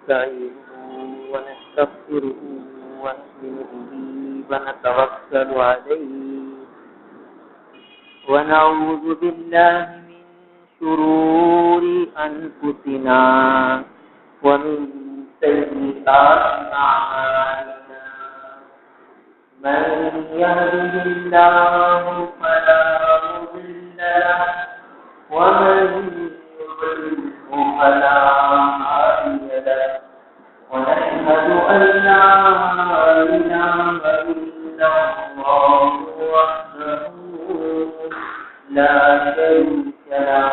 ونستعينه ونستغفره ونؤمن به ونتوكل عليه ونعوذ بالله من شرور أنفسنا ومن سيئات أعمالنا من يهده الله فلا مضل له ومن يضلل فلا هادي له ونشهد أن لا إله إلا الله وحده لا شريك له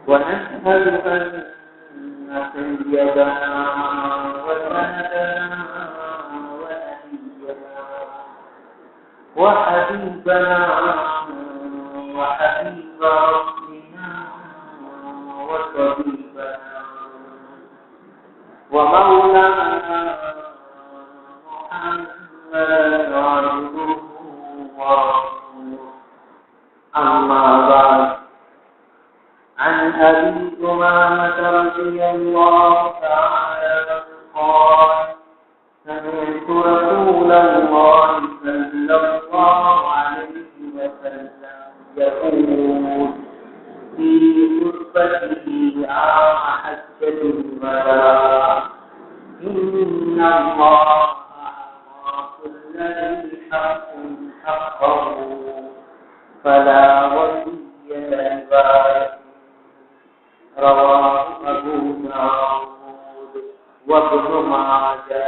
ونشهد أن سيدنا وسندنا ونبينا وحبيبنا وحبيب ربنا وطبيبنا ومولانا محمد عبده ورسوله أما بعد عن أبي أمامة رضي الله تعالى قال سمعت رسول الله صلى الله عليه وسلم يقول في خطبته عام حجة الوداع إن الله أعطى كل ذي حق حقه فلا وصية لوارث رواه أبو داود وابن ماجه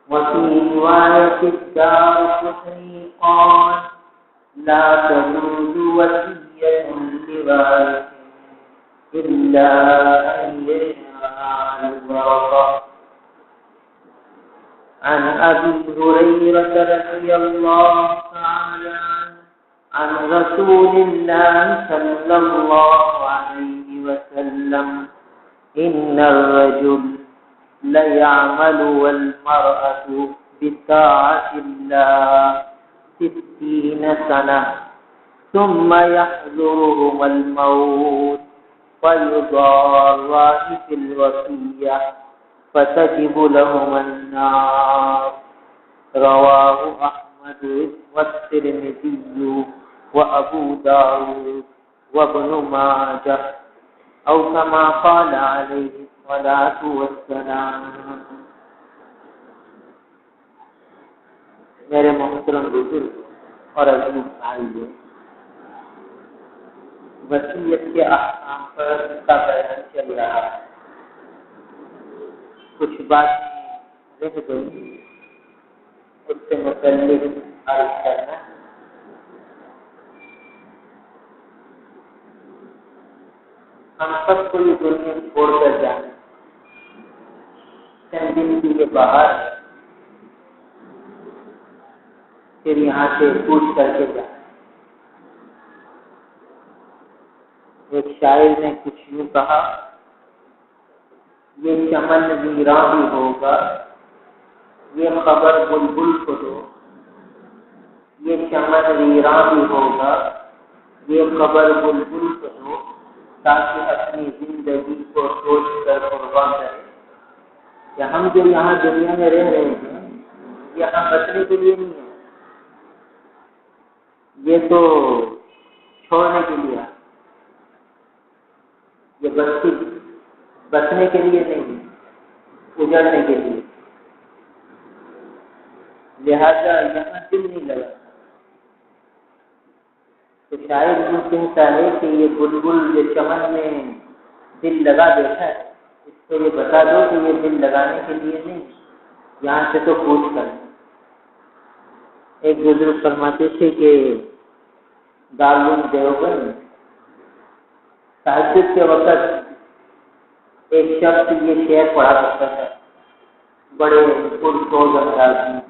وفي رواية الدارقطني قال لا تجوز وصية لوارث إلا أن يشاء الورثة. عن أبي هريرة رضي الله تعالى عن رسول الله صلى الله عليه وسلم إن الرجل ليعمل والمرأة بطاعة الله 60 سنة ثم يحضرهما الموت فيضاران في الوصية فتجب لهما النار. رواه أحمد والترمذي وأبو داود وابن ماجه أو كما قال عليه الصلاة والسلام. میرے محترم بزرگ اور عزیز بھائیوں، وصیت کے احکام پر کا بیان چل رہا ہے. کچھ باتیں رہ گئی، اس سے متعلق عرض کرنا. ہم سب کو یہ دنیا چھوڑ کر جانا چند دن کے لیے باہر، پھر یہاں سے کوچ کر کے جانا. ایک شاعر نے کچھ یوں کہا، یہ چمن ویراں بھی ہوگا، یہ خبر بلبل کو دو. یہ چمن ویراں بھی ہوگا، یہ خبر بلبل کو دو، تاکہ اپنی زندگی کو سوچ کر قربان کرے. کہ ہم جو یہاں دنیا میں رہ رہے ہیں، یہاں بچنے کے لیے نہیں ہے، یہ تو چھوڑنے کے لیے ہے. یہ بچنے کے لیے نہیں، اجڑنے کے لیے. لہذا یہاں دل نہیں لگا. تو شاید یوں کہتا ہے کہ یہ بلبل جو چمن میں دل لگا بیٹھا ہے، اس کو یہ بتا دو کہ یہ دل لگانے کے لیے نہیں، یہاں سے تو کوچ کر. ایک بزرگ فرماتے تھے کہ دارالعلوم دیوبند تہجد کے وقت ایک شخص یہ شعر پڑھا کرتا تھا، بڑے پرسوز انداز میں،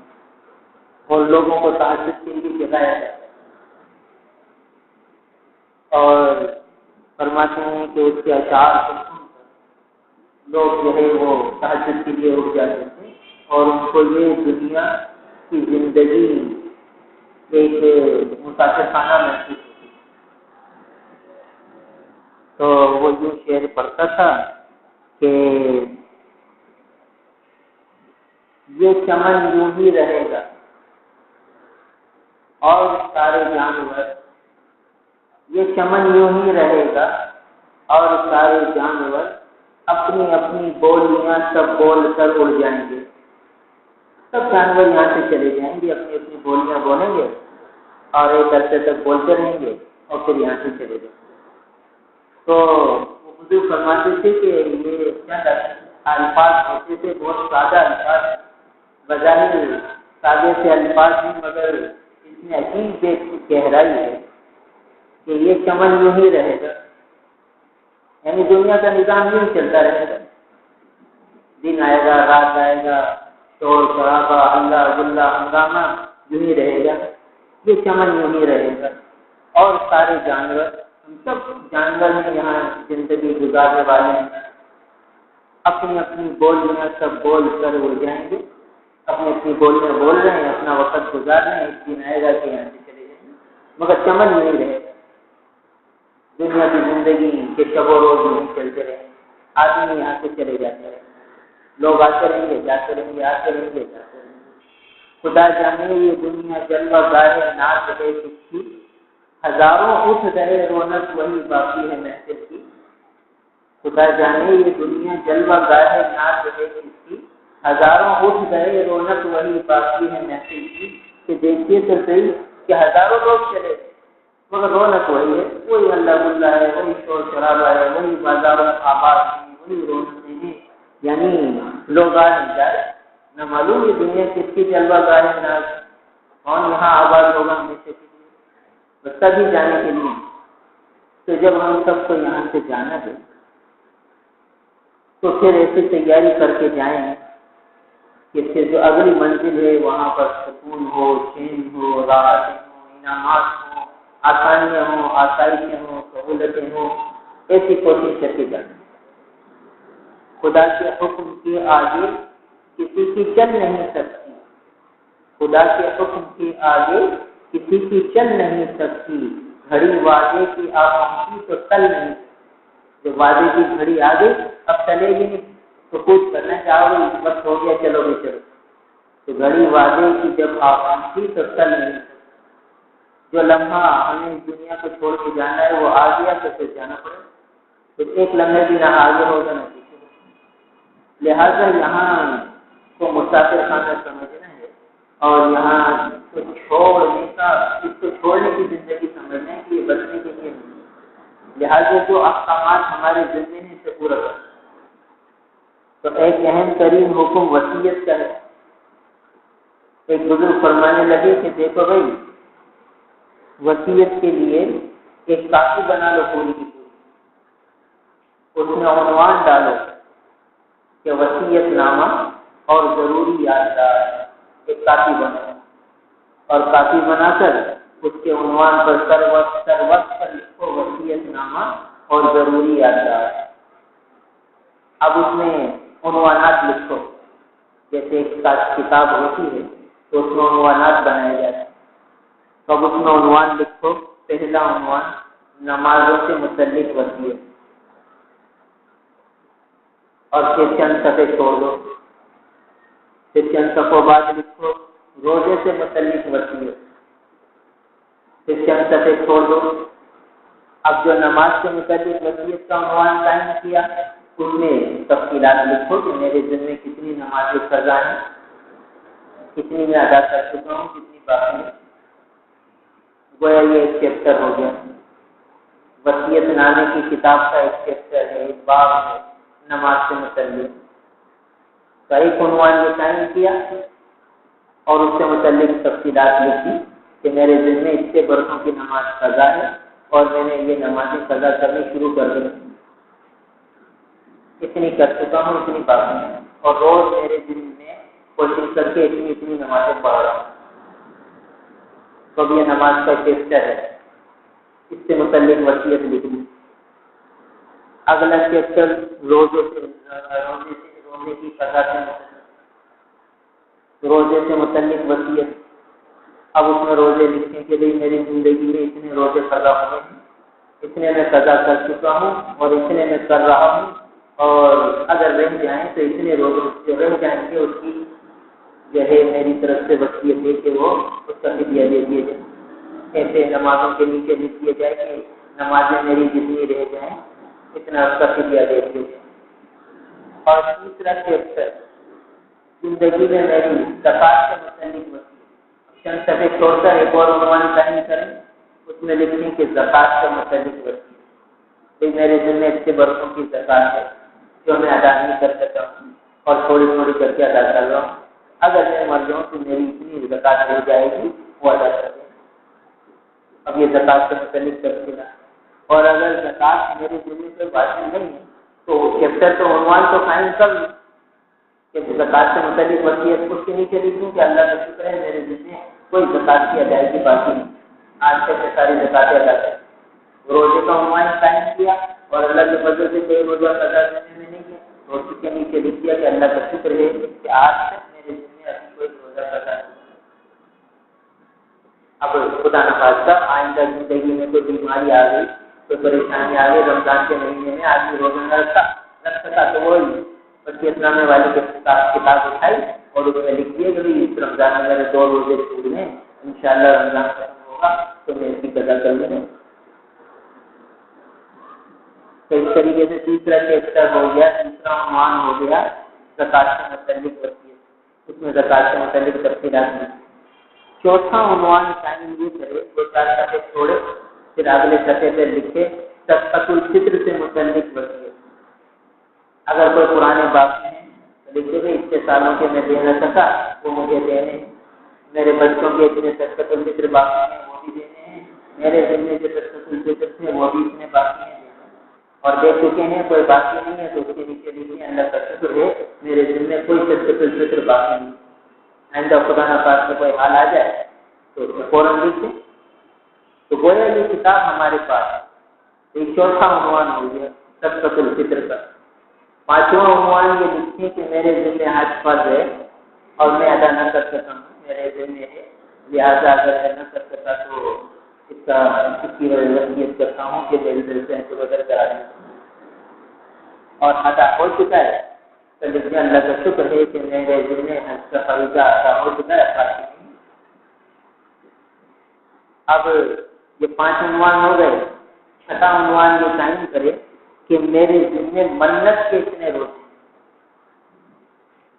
اور لوگوں کو تہجد کے لیے جگایا جاتا ہے. اور فرماتے ہیں کہ اس کے اشعار کو سن کر لوگ جو ہے وہ تہجد کے لیے اٹھ جاتے تھے، اور ان کو یہ دنیا کی زندگی ایک مسافر خانہ محسوس ہوتی. تو وہ یوں شعر پڑھتا تھا کہ یہ چمن یوں ہی رہے گا اور سارے جانور، یہ چمن یوں ہی رہے گا اور سارے جانور اپنی اپنی بولیاں سب بول کر اڑ جائیں گے۔ سب جانور یہاں سے چلے جائیں گے، اپنی اپنی بولیاں بولیں گے اور ایک عرصے تک بولتے رہیں گے اور پھر یہاں سے چلے جائیں گے۔ تو وہ بزرگ فرماتے تھے کہ یہ چند الفاظ ہوتے تھے، بہت سادہ الفاظ، بظاہر سادے سے الفاظ ہیں، مگر اس میں عجیب ایک گہرائی ہے کہ یہ چمن یوں ہی رہے گا، یعنی دنیا کا نظام یوں چلتا رہے گا، دن آئے گا رات آئے گا، شور شرابہ ہلہ گلہ ہنگامہ یوں ہی رہے گا، یہ چمن یوں ہی رہے گا اور سارے جانور، ہم سب جانور ہیں یہاں زندگی گزارنے والے ہیں، اپنی اپنی بولیاں سب بول کر اڑ جائیں گے، اپنی اپنی بولیاں بول رہے ہیں، اپنا وقت گزار رہے ہیں، ایک دن آئے گا کہ یہاں سے چلے جائیں گے، مگر چمن نہیں رہے گا۔ دنیا کی زندگی کے شب و روز نہیں چلتے رہے، آدمی یہاں سے چلے جاتے رہے، لوگ آتے رہیں گے جاتے رہیں گے، آتے رہیں گے جاتے رہیں گے۔ خدا جانے یہ دنیا جلوہ گاہ ناز ہے کس کی، ہزاروں اٹھ گئے رونق وہی باقی ہے محفل کی۔ خدا جانے یہ دنیا جلوہ گاہ ناز ہے کس کی، ہزاروں اٹھ گئے رونق وہی باقی ہے محفل کی۔ کہ دیکھیے تو صحیح کہ ہزاروں لوگ چلے مگر رونق وہی ہے، وہی اللہ اللہ ہے، وہی شور شرابہ ہے، وہی بازاروں آباد ہیں، وہی رونقیں ہیں، یعنی لوگ آ نہیں جا رہے۔ نہ معلوم یہ دنیا کس کی جلوہ گاہ ہے ناز، کون یہاں آباد ہوگا ہمیشہ کے لیے، بس سبھی جانے کے لیے۔ تو جب ہم سب کو یہاں سے جانا ہے تو پھر ایسی تیاری کر کے جائیں کہ پھر جو اگلی منزل ہے وہاں پر سکون ہو، چین ہو، راحتیں ہوں، انعامات ہوں، آسانیاں ہوں، آسائشیں ہوں، سہولتیں ہوں، ایسی کوشش کر کے جانا۔ خدا کے حکم کے آگے کسی کی چل نہیں سکتی، خدا کے حکم کے آگے کسی کی چل نہیں سکتی، گھڑی وعدے کی آ پہنچی تو چل نہیں سکتی۔ جب وعدے کی گھڑی آ گئی اب چلے گی نہیں تو کچھ کرنا چاہو گے، وقت ہو گیا چلو گے چلو، تو گھڑی وعدے کی جب آ پہنچی تو چل نہیں سکتی۔ جو لمحہ ہمیں دنیا کو چھوڑ کے جانا ہے وہ آ گیا تو پھر جانا پڑے، پھر ایک لمحے بھی نہ آگے ہوگا نہ پیچھے ہوگا۔ لہٰذا یہاں کو مسافر خانہ سمجھنا ہے اور یہاں کو چھوڑنے کا، اس کو چھوڑنے کی زندگی سمجھنا ہے کہ یہ بچنے کے لیے نہیں ہے۔ لہٰذا جو احکامات ہمارے ذمے ہیں اسے پورا کرنا۔ تو ایک اہم ترین حکم وصیت کا ہے۔ ایک بزرگ فرمانے لگے کہ دیکھو بھائی، وصیت کے لیے ایک کاپی بنا لو پوری کی پوری، اس میں عنوان ڈالو کہ وصیت نامہ اور ضروری یادداشت، ایک کاپی بناؤ اور کاپی بنا کر اس کے عنوان پر سر وقت پر لکھو وصیت نامہ اور ضروری یادداشت۔ اب اس میں عنوانات لکھو، جیسے ایک کتاب ہوتی ہے تو اس میں عنوانات بنائے جاتے ہیں، تو اب اس میں عنوان لکھو۔ پہلا عنوان نمازوں سے متعلق وصیت، اور پھر چند صفحے چھوڑ دو، پھر چند صفحوں بعد لکھو روزے سے متعلق وصیت، پھر چند صفحے چھوڑ دو۔ اب جو نماز سے متعلق وصیت کا عنوان قائم کیا اس میں تفصیلات لکھو کہ میرے ذمے کتنی نمازیں قضا ہیں، کتنی میں ادا کر چکا ہوں، کتنی باقی ہیں۔ گویا یہ ایک چیپٹر ہو گیا، وصیت نامے کی کتاب کا ایک چیپٹر ہے، ایک باب ہے نماز سے متعلق۔ تو ایک عنوان یہ قائم کیا اور اس سے متعلق تفصیلات لکھی کہ میرے ذمے اتنے برسوں کی نماز قضا ہے اور میں نے یہ نمازیں قضا کرنی شروع کر دی، اتنی کر چکا ہوں، اتنی باقی ہیں، اور روز میرے دن میں کوشش کر کے اتنی نمازیں پڑھ رہا ہوں۔ تو اب یہ نماز کا چیپٹر ہے، اس سے متعلق وصیت لکھنی۔ اگلا چیپٹر روزے کی قضا سے متعلق، روزے سے متعلق وصیت۔ اب اس میں روزے لکھنے کے لیے میری زندگی میں اتنے روزے قضا ہوئے ہیں، اتنے میں قضا کر چکا ہوں اور اتنے میں کر رہا ہوں، اور اگر رہ جائیں تو اتنے روزوں جو رہ جائیں گے اس کی جو ہے میری طرف سے وصیت ہے کہ وہ اس کا فدیہ دے دیے جائیں. ایسے نمازوں کے نیچے لکھ دیا جائے کہ نمازیں میری جتنی رہ جائیں اتنا اس کا فدیہ دے دیے جائیں. اور تیسرا چیپٹر زندگی میں میری زکات سے متعلق وصیت. چند صفحے چھوڑ کر ایک اور عنوان قائم کریں، اس میں لکھیں کہ زکات سے متعلق وصیت. میرے دل میں اتنے برسوں کی زکات ہے جو میں ادا نہیں کر سکتا ہوں اور تھوڑی تھوڑی کر کے ادا کر رہا ہوں. اگر میں مر جاؤں تو میری اتنی زکات ہو جائے گی وہ ادا کر دیں. اب یہ زکات سے متعلق تفصیل ہے. اور اگر زکات میرے دل میں کوئی بات نہیں ہے تو چیپٹر تو عنوان تو قائم کر لوں کہ زکات سے متعلق وصیت اس کے نیچے لکھوں کہ اللہ کا شکر ہے میرے دل میں کوئی زکات کی ادائیگی باقی نہیں، آج تک سے ساری زکاتیں ادا کریں. روزے کا عنوان قائم کیا اور اللہ کے فضل سے کوئی روزہ ادا کرنے میں نہیں کیا تو اس کے نیچے لکھ دیا کہ اللہ کا شکر ہے کہ آج تک میرے دل میں ابھی کوئی روزہ ادا نہیں. اب خدا نخواستہ آئندہ زندگی میں کوئی بیماری آ گئی، کوئی پریشانی آ گئی، رمضان کے مہینے میں آدمی روزہ نہ رکھ سکا تو وہی بچے اسلام والے کے کتاب اٹھائی اور اس میں لکھ دیا کہ اس رمضان میں میرے 2 روزے چھوٹ گئے، انشاءاللہ رمضان ختم ہوگا تو میں اس کی قدر کر لوں. تو اس طریقے سے تیسرا چیپٹر ہو گیا، تیسرا عنوان ہو گیا زکات سے متعلق وصیت. اس میں زکات سے متعلق تفصیلات ہیں. چوتھا عنوان قائم یہ کرے 2-4 صفحے چھوڑے پھر اگلے صفحے پہ لکھے صدقۃ الفطر سے متعلق وصیت. اگر کوئی پرانے باقی ہیں تو لکھے گئے اتنے سالوں کے میں دے نہ سکا وہ مجھے دینے ہیں، میرے بچوں کے اتنے صدقۃ الفطر باقی ہیں وہ بھی دینے ہیں، میرے دل میں جو صدقۃ الفطر تھے وہ بھی اتنے باقی ہیں اور دے چکے ہیں، کوئی باقی نہیں ہے تو اس کے نیچے لکھیں اللہ کا شکر ہے میرے دل میں کوئی صدقۃ الفطر باقی نہیں. آئندہ خدا نخواستہ میں کوئی حال آ جائے تو فوراً لکھ دیں. تو گویا یہ کتاب ہمارے پاس ایک چوتھا عنوان ہو گیا صدقۃ الفطر کا. پانچواں عنوان یہ لکھیں کہ میرے دل میں حج فرض ہے اور میں ادا نہ کر سکتا ہوں، میرے دل میں ہے لہٰذا اگر میں نہ کر سکتا تو اس کی وصیت کرتا ہوں کہ میری دل سے بدل کرا دیں. اور ادا ہو چکا ہے تو لکھنے اللہ کا شکر ہے کہ میرے دل میں حج کا فریضہ ادا ہو چکا ہے. اب یہ 5 عنوان ہو گئے. چھٹا عنوان یہ قائم کرے کہ میرے دل میں منت کے اتنے روزے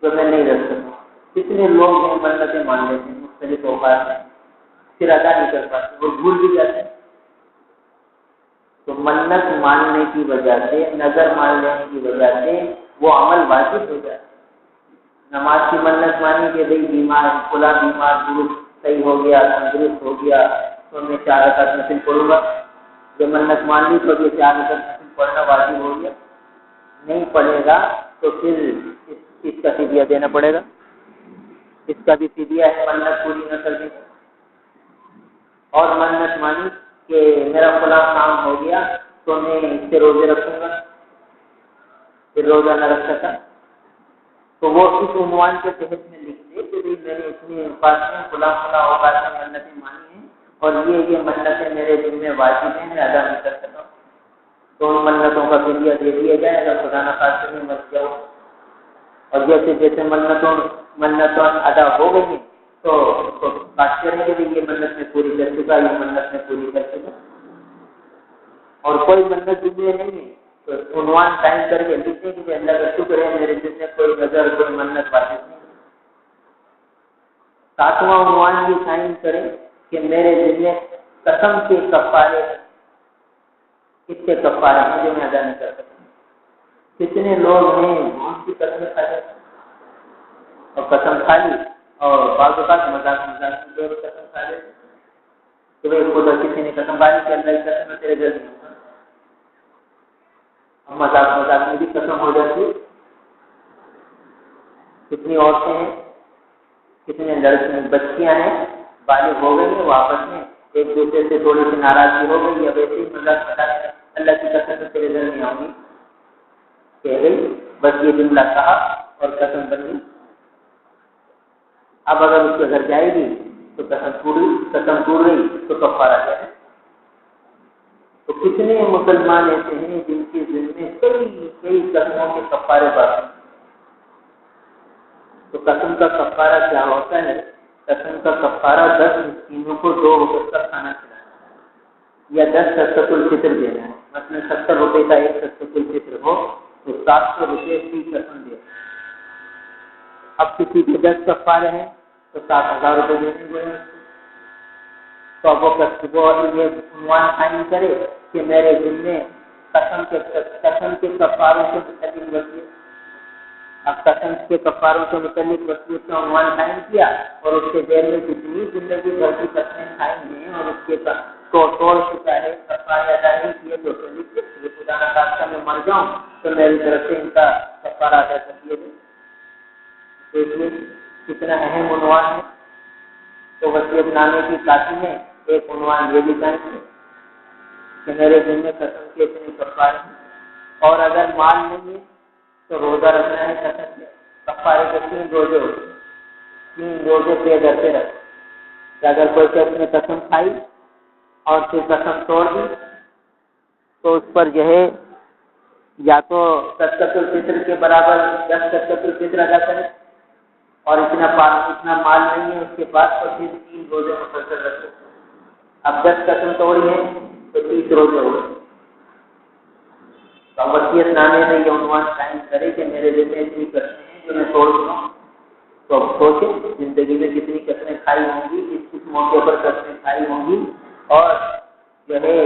جو میں نہیں رکھ سکتا. کتنے لوگ ہیں منتیں مان لیتے ہیں مختلف اوقات میں پھر ادا نہیں کر پاتے، وہ بھول بھی جاتے ہیں. تو منت ماننے کی وجہ سے، نظر مان لینے کی وجہ سے وہ عمل واجب ہو جاتا ہے. نماز کی منت مانی کہ بھائی بیمار کھلا بیمار درست صحیح ہو گیا، تندرست ہو گیا تو میں 4 رکعت نفل پڑھوں گا. جو منت مان لی تو یہ 4 رکعت نفل پڑھنا واجب ہو گیا. نہیں پڑھے گا تو پھر اس کا فدیہ دینا پڑے گا. اس کا بھی فدیہ ہے منت پوری نہ کرنے کا. اور منت مانی کہ میرا فلاں کام ہو گیا تو میں اس سے روزے رکھوں گا، پھر روزہ نہ رکھ سکا تو وہ اس عنوان کے تحت میں لکھ دے کہ میں نے اتنی فلاں فلاں اوقات میں منتیں مانی ہیں اور یہ منتیں میرے دل میں واجب ہیں، میں ادا نہیں کر سکتا. تو ان منتوں کا فدیہ دے دیا جائے اگر خدا نخواستہ میں مر جاؤ. اور جیسے جیسے منتوں ادا ہو گئی ہیں تو بات کریں گے کہ یہ منت میں پوری کر چکا، یہ منت میں پوری کر چکا. اور کوئی منت دل میں نہیں ہے تو عنوان قائم کر کے لکھنے کہ اللہ کا شکر ہے میرے دل میں کوئی نظر کوئی منت واجب نہیں. 7واں عنوان یہ قائم کریں کہ میرے دل میں قسم کے کفارے، اس کے کفارے ہیں جو میں ادا نہیں کر سکتا. کتنے لوگ ہیں جھوٹ کی قسم کھا جاتے اور قسم کھا لی اور بعض اوقات مذاق میں قسم کھا لیتے کہ بھائی خدا کسی نے قسم کھا لی کہ اللہ کی قسم میں تیرے گھر نہیں ہوگا. اب مذاق میں بھی قسم ہو جاتی ہے. کتنی عورتیں ہیں، کتنے لڑکیاں بچیاں ہیں بالغ ہو گئی ہیں، وہ آپس میں ایک دوسرے سے تھوڑی سی ناراضگی ہو گئی یا ویسے ہی مذاق بتا اللہ کی قسم میں تیرے گھر نہیں آؤں گی کہہ گئی، بس یہ جملہ کہا اور قسم بن گئی. اب اگر اس کے گھر جائے گی تو قسم ٹوٹ گئی تو کفارہ جائے. تو کتنے مسلمان ایسے ہیں جن کے دل میں کئی کئی قسموں کے کفارے باقی. تو قسم کا کفارہ کیا ہوتا ہے؟ قسم کا کفارہ 10 مسکینوں کو 2 وقت کا کھانا کھلانا ہے یا 10 صدقۃ الفطر دینا ہے. مثلا 70 روپے کا ایک صدقۃ الفطر ہو تو 700 روپے کی قسم دے. اب کسی کے 10 کفارے ہیں تو 7,000 روپے دینے ہوئے. تو اب وہ یہ عنوان قائم کرے کہ میرے دل میں قسم کے کفاروں سے متعلق وصیت. اب قسم کے کفاروں سے متعلق وصیت کا عنوان قائم کیا اور اس کے ذہن میں جتنی زندگی بھر کی قسمیں کھائی ہیں اور اس کے توڑ چکا ہے کفارے ادا نہیں کیے تو خدا نہ خاصہ میں مر جاؤں تو میری طرف سے ان کا کفارہ ادا کر دیا جائے. دیکھیے کتنا اہم عنوان ہے. تو وصیت نامے کی کاپی میں ایک عنوان یہ بھی قائم ہے کہ میرے دل میں قسم کے اتنے کفارے ہیں. اور اگر مال نہیں ہے تو روزہ رکھنا ہے قسم کے کفارے کے 3 روزے ہوتے ہیں. 3 روزے پہ کرتے رکھتے. اگر کوئی شخص نے قسم کھائی اور پھر قسم توڑ دی تو اس پر جو ہے یا تو صدقۃ الفطر کے برابر 10 صدقۃ الفطر ادا کرے اور اتنا مال نہیں ہے اس کے پاس تو پھر 3 روزے مسلسل رکھے. اب 10 قسم توڑی ہے تو 30 روزے ہو گئے. تو وصیت نامے میں یہ عنوان قائم کرے کہ میرے دل میں اتنی قسمیں ہیں جو میں توڑ چکا ہوں. تو اب سوچے زندگی میں کتنی قسمیں کھائی ہوں گی, کس موقع پر قسمیں کھائی ہوں گی اور جو ہے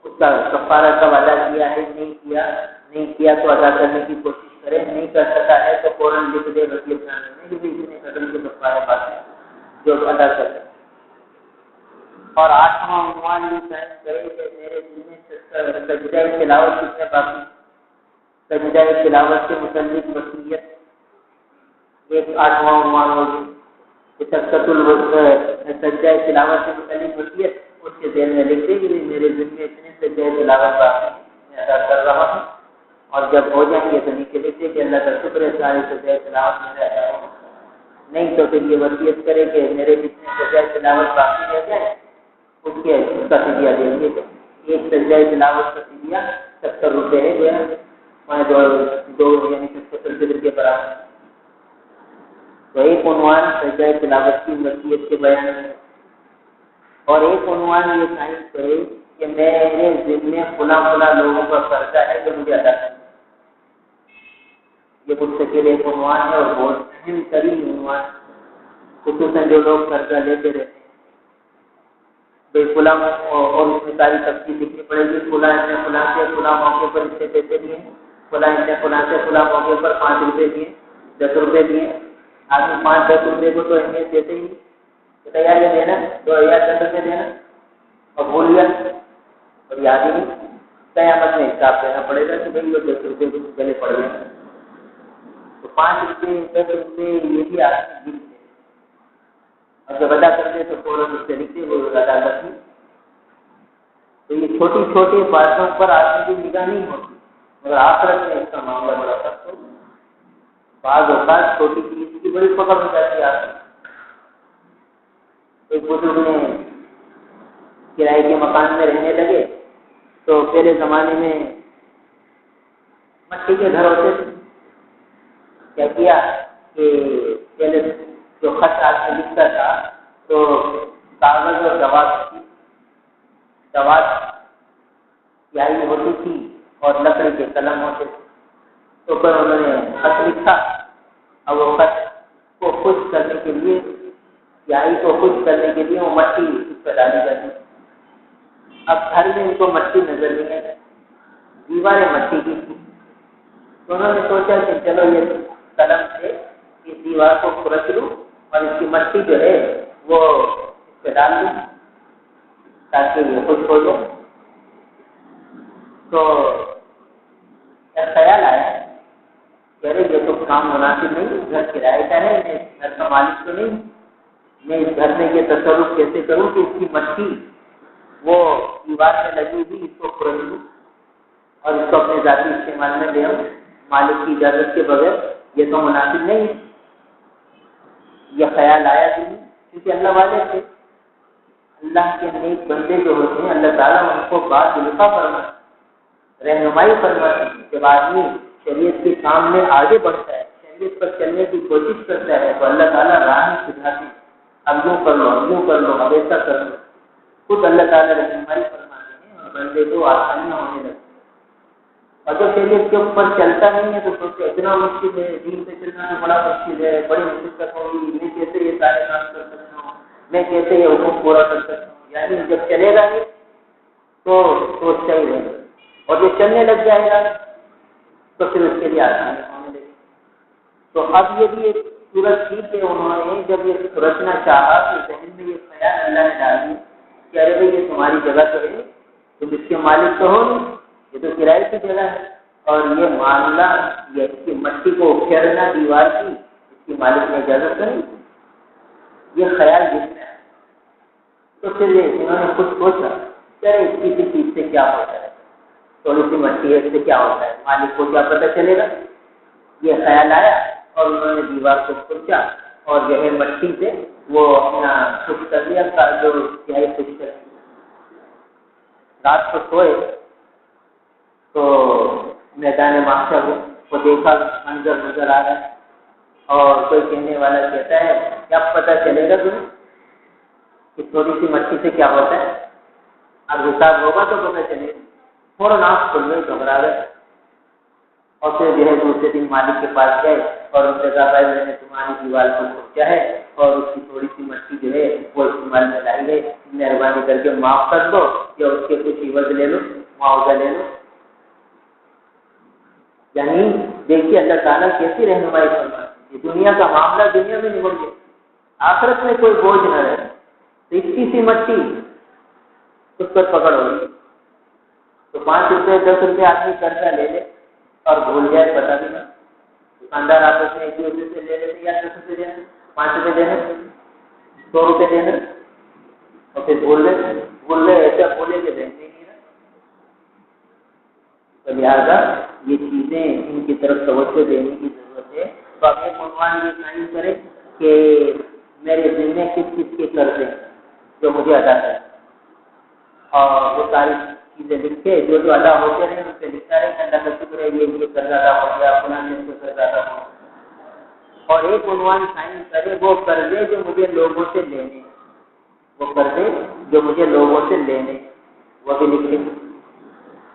اس کا کفارہ کب ادا کیا ہے نہیں کیا تو ادا کرنے کی کوشش کرے. نہیں کر سکا ہے تو فوراً لکھ دے وصیت نامے میں کہ اتنے قدم کے کفارے بات ہے جو ادا کر سکے. اور 8واں عنوان یہ قائم کرے کہ میرے دل میں سجدہ تلاوت کتنے باقی. سجدہ تلاوت کے متعلق وصیت ایک 8واں عنوان ہوگی کہ سجدہ تلاوت کے متعلق وصیت اس کے ذہن میں لکھ دے کہ میرے دل میں اتنے سجدہ تلاوت باقی ہیں میں ادا کر رہا ہوں. اور جب ہو جائیں گے تو نیچے لکھ دے کہ اللہ کا شکر ہے سارے سجدہ تلاوت میرے ادا ہو. نہیں تو پھر یہ وصیت کرے کہ میرے جتنے سجدہ تلاوت باقی رہ جائے اس کا فدیہ دیں گے. ایک سجدہ تلاوت کا فدیہ 70 روپے ہے جو ہے 2 یعنی 70 فطر کے برابر. تو ایک عنوان سجدہ تلاوت کی وصیت کے بیان میں اور ایک عنوان یہ قائم کرے کہ میرے ذمہ میں فلاں لوگوں کا قرضہ ہے جو مجھے ادا کرنا. یہ مستقل ایک عنوان ہے اور بہت اہم ترین عنوان, خصوصاً جو لوگ قرضہ لیتے رہتے ہیں. فلاں اور اس میں ساری تفصیل لکھنی پڑے گی. فلاں نے فلاں سے فلاں موقع پر اس سے پیسے دیے, فلاں نے فلاں سے فلاں موقع پر 5 روپے دیے, 10 روپے دیے. آدمی 5-10 روپے کو تو اہمیت دیتے ہی تیار ہے دینا, 2010 روپے دینا اور بھول گیا اور یاد ہی نہیں. قیامت میں حساب دینا پڑے گا کہ بھائی وہ 10 روپے کو پہلے پڑ گئے. تو 5 روپے 10 روپے یہ بھی آدمی گنتے اور جب ادا کرتے تو فوراً اس سے لکھتے وہ ادا کرتی. تو یہ چھوٹی باتوں پر آدمی کی نگاہ نہیں ہوتی مگر آخرت میں اس کا معاملہ بڑا سخت ہوتا ہے. بعض اوقات چھوٹی چیز کی بڑی پکڑ ہو جاتی ہے. ایک بزرگ نے کرائے کے مکان میں رہنے لگے تو پہلے زمانے میں مٹی کے گھر ہوتے تھے. کیا کیا کہ پہلے جو خط آدمی لکھتا تھا تو کاغذ اور دوات سیاہی ہوتی تھی اور لکڑی کے قلم ہوتے تھے. تو پھر انہوں نے خط لکھا اور وہ خط کو خشک کرنے کے لیے سیاہی کو خشک کرنے کے لیے وہ مٹی اس پہ ڈالی جاتی. اب گھر میں ان کو مٹی نظر نہیں آئی, دیواریں مٹی کی تھی. تو انہوں نے سوچا کہ چلو یہ قلم سے اس دیوار کو کھرچ لوں اور اس کی مٹی جو ہے وہ اس پہ ڈال دوں تاکہ یہ خشک ہو جائے. تو خیال آیا کہ ارے یہ تو کام مناسب نہیں, گھر کرائے کا ہے, میں گھر کا مالک تو نہیں, میں اس گھر میں یہ تصرف کیسے کروں کہ اس کی مٹی وہ دیوار میں لگی ہوئی اس کو کھرچ لوں اور اس کو اپنے ذاتی استعمال میں لے آؤں مالک کی اجازت کے بغیر. یہ تو مناسب نہیں ہے. یہ خیال آیا کہ کیونکہ اللہ والے تھے, اللہ کے نیک بندے جو ہوتے ہیں اللہ تعالیٰ ان کو بات لکھا فرماتا رہنمائی فرماتی ہے۔ جب آدمی شریعت کے کام میں آگے بڑھتا ہے، شریعت پر چلنے کی کوشش کرتا ہے تو اللہ تعالیٰ راہ میں سکھاتے ہیں، اب یوں کر لو، اب یوں کر لو، اب ایسا کر لو، خود اللہ تعالیٰ رہنمائی فرماتے ہیں اور بندے کو آسانیاں ہونے لگتی ہیں۔ اور جو شریعت کے اوپر چلتا نہیں ہے تو سوچتے اتنا مشکل ہے، دین پہ چلنا تو بڑا مشکل ہے، بڑی مشکل ہوگی، میں کیسے یہ سارے کام کر سکتا ہوں، میں کیسے یہ حکم پورا کر سکتا ہوں۔ یعنی جب چلے گا نہیں تو سوچتا ہی رہے گا، اور جو چلنے لگ جائے گا تو پھر اس کے لیے آسانی ہونے لگے۔ تو اب یہ بھی ایک صورت تھی کہ انہوں نے جب یہ سرچنا چاہا تو ذہن میں یہ خیال اللہ نے ڈال دی کہ ارے بھائی یہ تمہاری جگہ تو ہے، تم اس کے مالک تو ہو نہیں، یہ تو کرائے کی جگہ ہے، اور یہ معاملہ یہ اس کی مٹی کو پھیرنا دیوار کی اس کی مالک نے اجازت نہیں، یہ خیال جتنا ہے۔ تو پھر انہوں نے خود سوچا کہ اس کسی چیز سے کیا ہوتا ہے، تھوڑی سی مٹی ہے اس سے کیا ہوتا ہے، مالک کو کیا پتہ چلے گا۔ یہ خیال آیا اور انہوں نے دیوار کو کھرچا اور جو ہے مٹی سے وہ اپنا خشک کر لیا، جو سیاہی خشک کر لی۔ رات کو سوئے تو میدان محشر کو دیکھا، منظر نظر آ رہا ہے، اور کوئی کہنے والا کہتا ہے کیا پتہ چلے گا تمہیں کہ تھوڑی سی مٹی سے کیا ہوتا ہے، اب حساب ہوگا تو پتہ چلے گا۔ فوراً آنکھ کھل گئی، گھبرا گئے، اور پھر جو ہے دوسرے دن مالک کے پاس گئے اور ان سے کہا بھائی میں نے تمہاری دیوار کو کھرچا ہے اور اس کی تھوڑی سی مٹی جو ہے وہ استعمال میں لائی ہے، مہربانی کر کے معاف کر دو یا اس کے کچھ عوض لے لو، معاوضہ لے لو۔ یعنی دیکھیے اللہ تعالیٰ کیسی رہنمائی فرماتی ہے، دنیا کا معاملہ دنیا میں نمٹ گیا، آخرت میں کوئی بوجھ نہ رہے، تو اتنی سی مٹی اس پر پکڑ ہوگی تو 5 روپے 10 روپے آدمی قرضہ لے لے اور بھول جائے پتہ بھی نہ، دکاندار آپس میں 1 روپے سے لے لیتے یا 10 روپے دینے، 5 روپے دینے، 100 روپے دینے، اور پھر بھول گئے ایسا بولے کہ دینے نہیں رہا۔ تو لہٰذا یہ چیزیں ان کی طرف توجہ دینے کی ضرورت ہے۔ تو اب ایک عنوان یہ تعین کرے کہ میرے ذمے کس کس کے قرضے ہیں جو مجھے ادا کریں، اور وہ ساری چیزیں لکھے جو ادا ہوتے رہے ان سے لکھتا رہے کہ اللہ کا شکر ہے یہ قرض ادا ہو گیا، فلاں نے اس کو قرض ادا ہو گیا۔ اور ایک عنوان تعین کرے وہ قرضے جو مجھے لوگوں سے لینے، وہ قرضے جو مجھے لوگوں سے لینے وہ بھی لکھے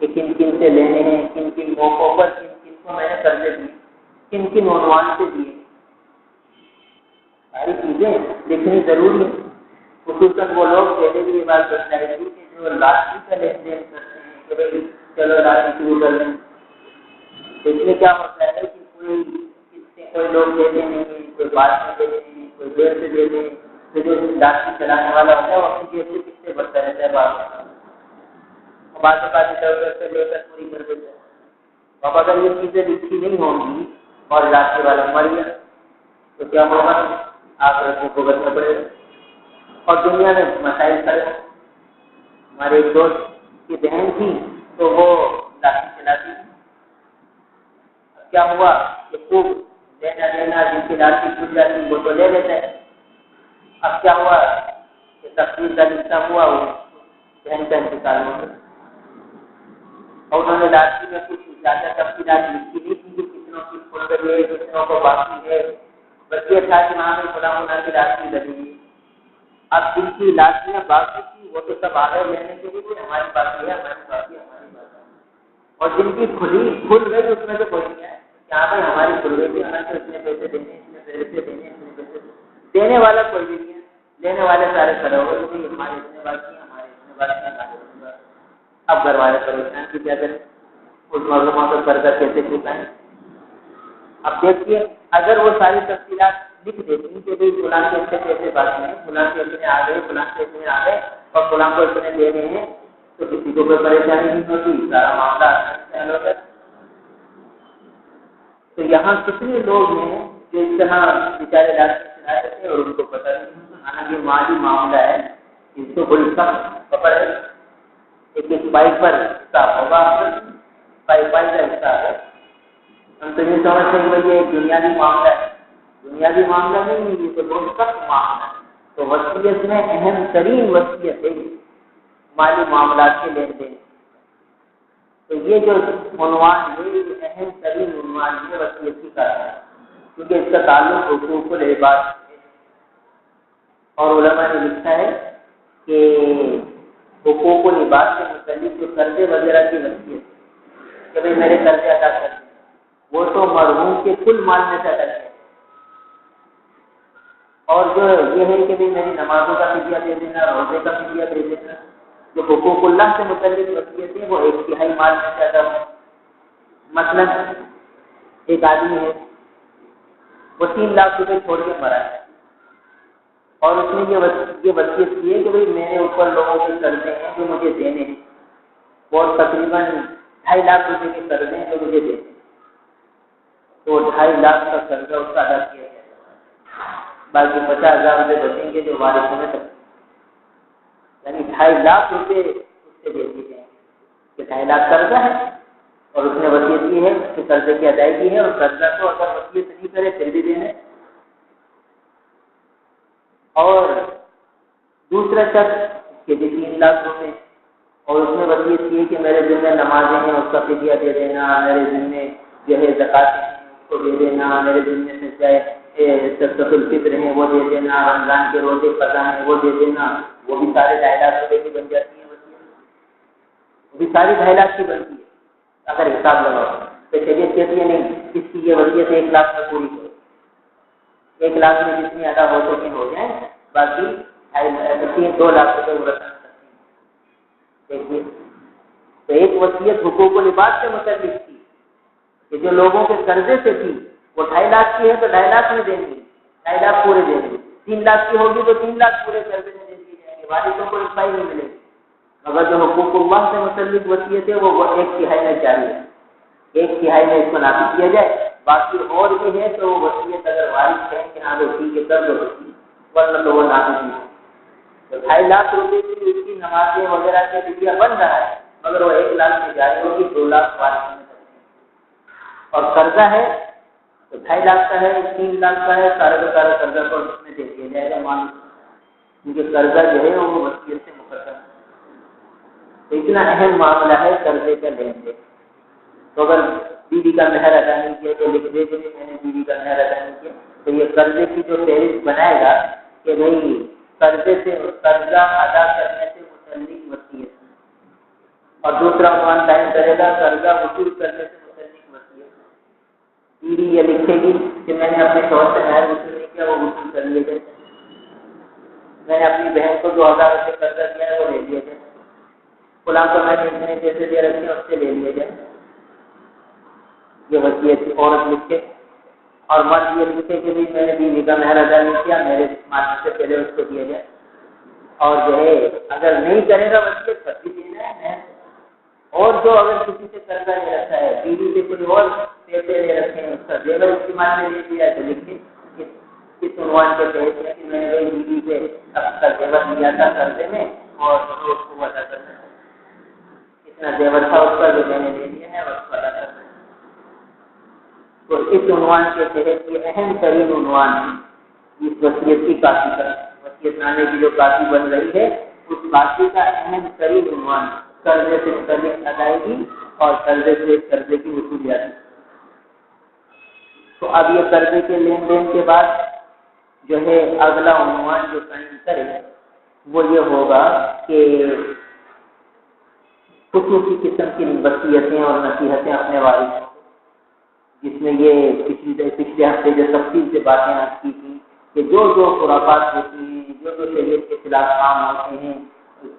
کہ کن کن سے لینے ہیں، کن کن موقعوں پر کن کن کو میں نے قرضے دیے، کن کن عنوان سے دیے، ساری چیزیں لکھنی ضروری ہے۔ خصوصاً وہ لوگ پہلے بھی یہ بات بتائی تھی کہ جو لاٹری کا لین دین کرتے ہیں کہ بھائی چلو لاٹری شروع کر لیں، اس میں کیا ہوتا ہے کہ کوئی لوگ دیتے نہیں ہیں، کوئی بعد میں دیتے ہیں، کوئی دیر سے دیتے ہیں، تو جو لاٹری چلانے والا ہوتا ہے وہ اپنی جیب سے کتنے بڑھتا رہتا ہے، بعض اوقات ادھر سے لے کر پوری کر دیتا ہے۔ اب اگر یہ چیزیں لکھی نہیں ہوں گی اور لاٹری والا مر گیا تو کیا ہوگا، آخرت میں بھگتنا پڑے گا۔ اور دنیا میں مسائل کھڑے، ہمارے ایک دوست کی بہن تھی تو وہ لاٹھی چلاتی تھی، کیا ہوا کہ خوب لینا دینا، جن کی لاٹھی کھل جاتی وہ تو لے لیتے ہیں۔ اب کیا ہوا کہ تقسیم کا رشتہ ہوا، وہ بہن کا انتقال ہو گیا، اور انہوں نے لاٹھی میں کچھ زیادہ تفصیلات لکھی نہیں تھی کہ کتنوں کی کھل گئی ہے، کتنوں کو باقی ہے، بس یہ تھا کہ وہاں میں فلاں کی لاٹھی لگی۔ اب جن کی لاٹیاں باقی تھی وہ تو سب آ گئے لینے کے لیے، ہماری باقی ہے، ہماری باقی ہے، ہماری باقی ہے، اور جن کی کھل گئی اس میں تو کوئی نہیں ہے کہ ہاں بھائی ہماری کھل گئی تھی، ہمیں تو اتنے پیسے دینے، اتنے پیسے دینے، اتنے پیسے دینے والا کوئی بھی نہیں ہے، لینے والے سارے کھڑے ہو گئے کہ ہمارے اتنے باقی ہیں، ہمارے اتنے باقی ہیں، ہمارے اتنے باقی ہیں۔ اب گھر والے پریشان کی کیا کریں، اس معلومات کو قرضہ کیسے چکائیں۔ اب دیکھیے اگر وہ ساری تفصیلات لکھ دیتی کہ بھائی فلاں کے اتنے پیسے باقی ہیں، فلاں کے اتنے آ گئے، فلاں کے اتنے آ گئے اور فلاں کو اتنے دینے ہیں، تو کسی کو کوئی پریشانی نہیں ہوتی، سارا معاملہ حل ہو جاتا۔ تو یہاں کتنے لوگ ہیں جو اس طرح بیچارے لاٹھی چلا رہے تھے اور ان کو پتہ نہیں، حالانکہ مالی معاملہ ہے، اس کو بڑی سخت پکڑ ہے، ایک پائپ پر حساب ہوگا، پائپ کا حساب ہے۔ ہم تو یہ سمجھتے ہیں کہ یہ ایک بنیادی معاملہ ہے، بنیادی معاملہ نہیں، یہ تو بہت سخت معاملہ ہے۔ تو وصیت میں اہم ترین وصیت ہے مالی معاملات کے لین دین۔ تو یہ جو عنوان ہے یہ اہم ترین عنوان ہے وصیت کا ہے، کیونکہ اس کا تعلق حقوق العباد ہے۔ اور علماء نے لکھا ہے کہ حقوق العباد سے متعلق جو قرضے وغیرہ کی وصیت کہ بھائی میرے قرضے ادا کر دیں، وہ تو مرحوم کے کل مال میں سے ادا کیا۔ اور جو یہ ہے کہ بھائی میری نمازوں کا فدیہ دے دینا، روزے کا فدیہ دے دینا، جو حقوق اللہ سے متعلق وصیت ہے وہ 1/3 مال میں سے ادا ہو۔ مثلا ایک آدمی ہے، وہ 3 لاکھ روپے چھوڑ کے مرا ہے، اور اس نے یہ وصیت کی ہے کہ بھائی میرے اوپر لوگوں کے قرضے ہیں جو مجھے دینے ہیں، اور تقریباً 2.5 لاکھ روپے کے قرضے ہیں جو مجھے دینے ہیں، تو 2.5 لاکھ کا قرضہ اس کا ادا کیا جائے، باقی 50,000 روپے بچیں گے جو وارثوں میں تک، یعنی 2.5 لاکھ روپے اس سے دے دیے جائیں کہ 2.5 لاکھ قرضہ ہے اور اس نے وصیت کی ہے کہ قرضے کی ادائیگی ہے، اور قرضہ تو اگر وصیت نہیں کرے پھر بھی دینے۔ اور دوسرا شخص کے بھی 3 لاکھ روپے، اور اس نے وصیت کی ہے کہ میرے ذمہ نمازیں ہیں اس کا فدیہ دے دینا، میرے ذمہ جو ہے زکوٰۃ ہیں اس کو دے دینا، میرے ذمہ سے چاہے صدقۃ الفطر ہیں وہ دے دینا، رمضان کے روزے قضا ہیں وہ دے دینا، وہ بھی سارے 2.5 لاکھ روپے کی بن جاتی ہیں وصیت، وہ بھی ساری 2.5 لاکھ کی بنتی ہے اگر حساب لگاؤ۔ تو شریعت کہتی ہے نہیں، اس کی یہ وصیت 1 لاکھ میں پوری کرو، 1 لاکھ میں جتنی ادا ہو سکیں ہو جائیں، باقی 2 لاکھ روپے وہ رکھنا سکتی ہیں۔ دیکھیے، تو ایک وصیت حقوق العباد سے متعلق تھی کہ جو لوگوں کے قرضے سے تھی وہ 2.5 لاکھ کی ہے تو 2.5 لاکھ میں دیں گے، 2.5 لاکھ پورے دیں گے، 3 لاکھ کی ہوگی تو 3 لاکھ پورے قرضے میں دے دیے جائیں گے، وارثوں کو 1 نہیں ملے گی۔ مگر جو حقوق اللہ سے متعلق وصیت ہے وہ 1/3 میں جاری ہے، 1/3 میں اس کو نافذ کیا جائے، باقی اور بھی ہے تو وہ وصیت اگر وارث کہیں کہ ہاں ٹھیک ہے کر دو ورنہ تو وہ نافذ نہیں ہے۔ تو 2.5 لاکھ روپے کی اس کی نمازیں وغیرہ کے فدیہ بن رہا ہے، مگر وہ 1 لاکھ میں جاری ہوگی، 2 لاکھ وارث میں اور قرضہ ہے تو 2.5 لاکھ کا ہے، 3 لاکھ کا ہے، سارے کا سارا قرضہ کو اس میں دے دیا جائے گا مان، کیونکہ قرضہ جو ہے وہ وصیت سے مقرر ہے۔ تو اتنا اہم معاملہ ہے قرضے کا لین دین۔ تو اگر بیوی کا مہر ادا نہیں کیا تو لکھ دے کہ میں نے بیوی کا مہر ادا نہیں کیا، تو یہ قرضے کی جو فہرست بنائے گا کہ بھائی قرضے سے قرضہ ادا کرنے سے متعلق وصیت، اور دوسرا عنوان قائم کرے گا قرضہ وصول کرنے سے متعلق وصیت۔ بیوی یہ لکھے گی کہ میں نے اپنے شوہر سے مہر وصول نہیں کیا، وہ وصول کر لیے جائے، میں نے اپنی بہن کو 2,000 روپے قرضہ کیا ہے وہ لے لیا جائے، غلام کو میں نے اتنے پیسے دے رکھے ہیں اس سے لے لیا جائے، یہ وصیت عورت لکھے۔ اور مرد یہ لکھے کہ میں نے بیوی کا مہر ادا نہیں کیا، میرے مال سے پہلے اس کو دیا جائے، اور جو ہے اگر نہیں کرے گا وصیت پر بھی دینا ہے، اور جو اگر کسی سے قرضہ لے رکھا ہے، بیوی سے کوئی اور پیسے لے رکھے ہیں، اس کا زیور استعمال میں لے لیا تو لکھے کس عنوان کے تحت ہے کہ میں نے بیوی سے اپنا زیور لیا تھا قرضے میں اور اس کو ادا کرنا ہے، اتنا زیور تھا اس کا جو میں نے لے لیا ہے اور اس کو ادا کرنا ہے۔ تو اس عنوان کے تحت یہ اہم ترین عنوان ہے اس وصیت کی کاپی کا، وصیت نامے کی جو کاپی بن رہی ہے اس کاپی کا اہم ترین عنوان قرضے سے متعلق ادائیگی اور قرضے سے قرضے کی وصولیات۔ تو اب یہ قرضے کے لین دین کے بعد جو ہے اگلا عنوان جو قائم کرے وہ یہ ہوگا کہ خصوصی قسم کی وصیتیں اور نصیحتیں اپنے وارثوں کو، جس میں یہ پچھلے ہفتے جو تفصیل سے باتیں آپ کی تھیں کہ جو خرافات ہوتی ہیں، جو شریعت کے خلاف کام ہوتے ہیں،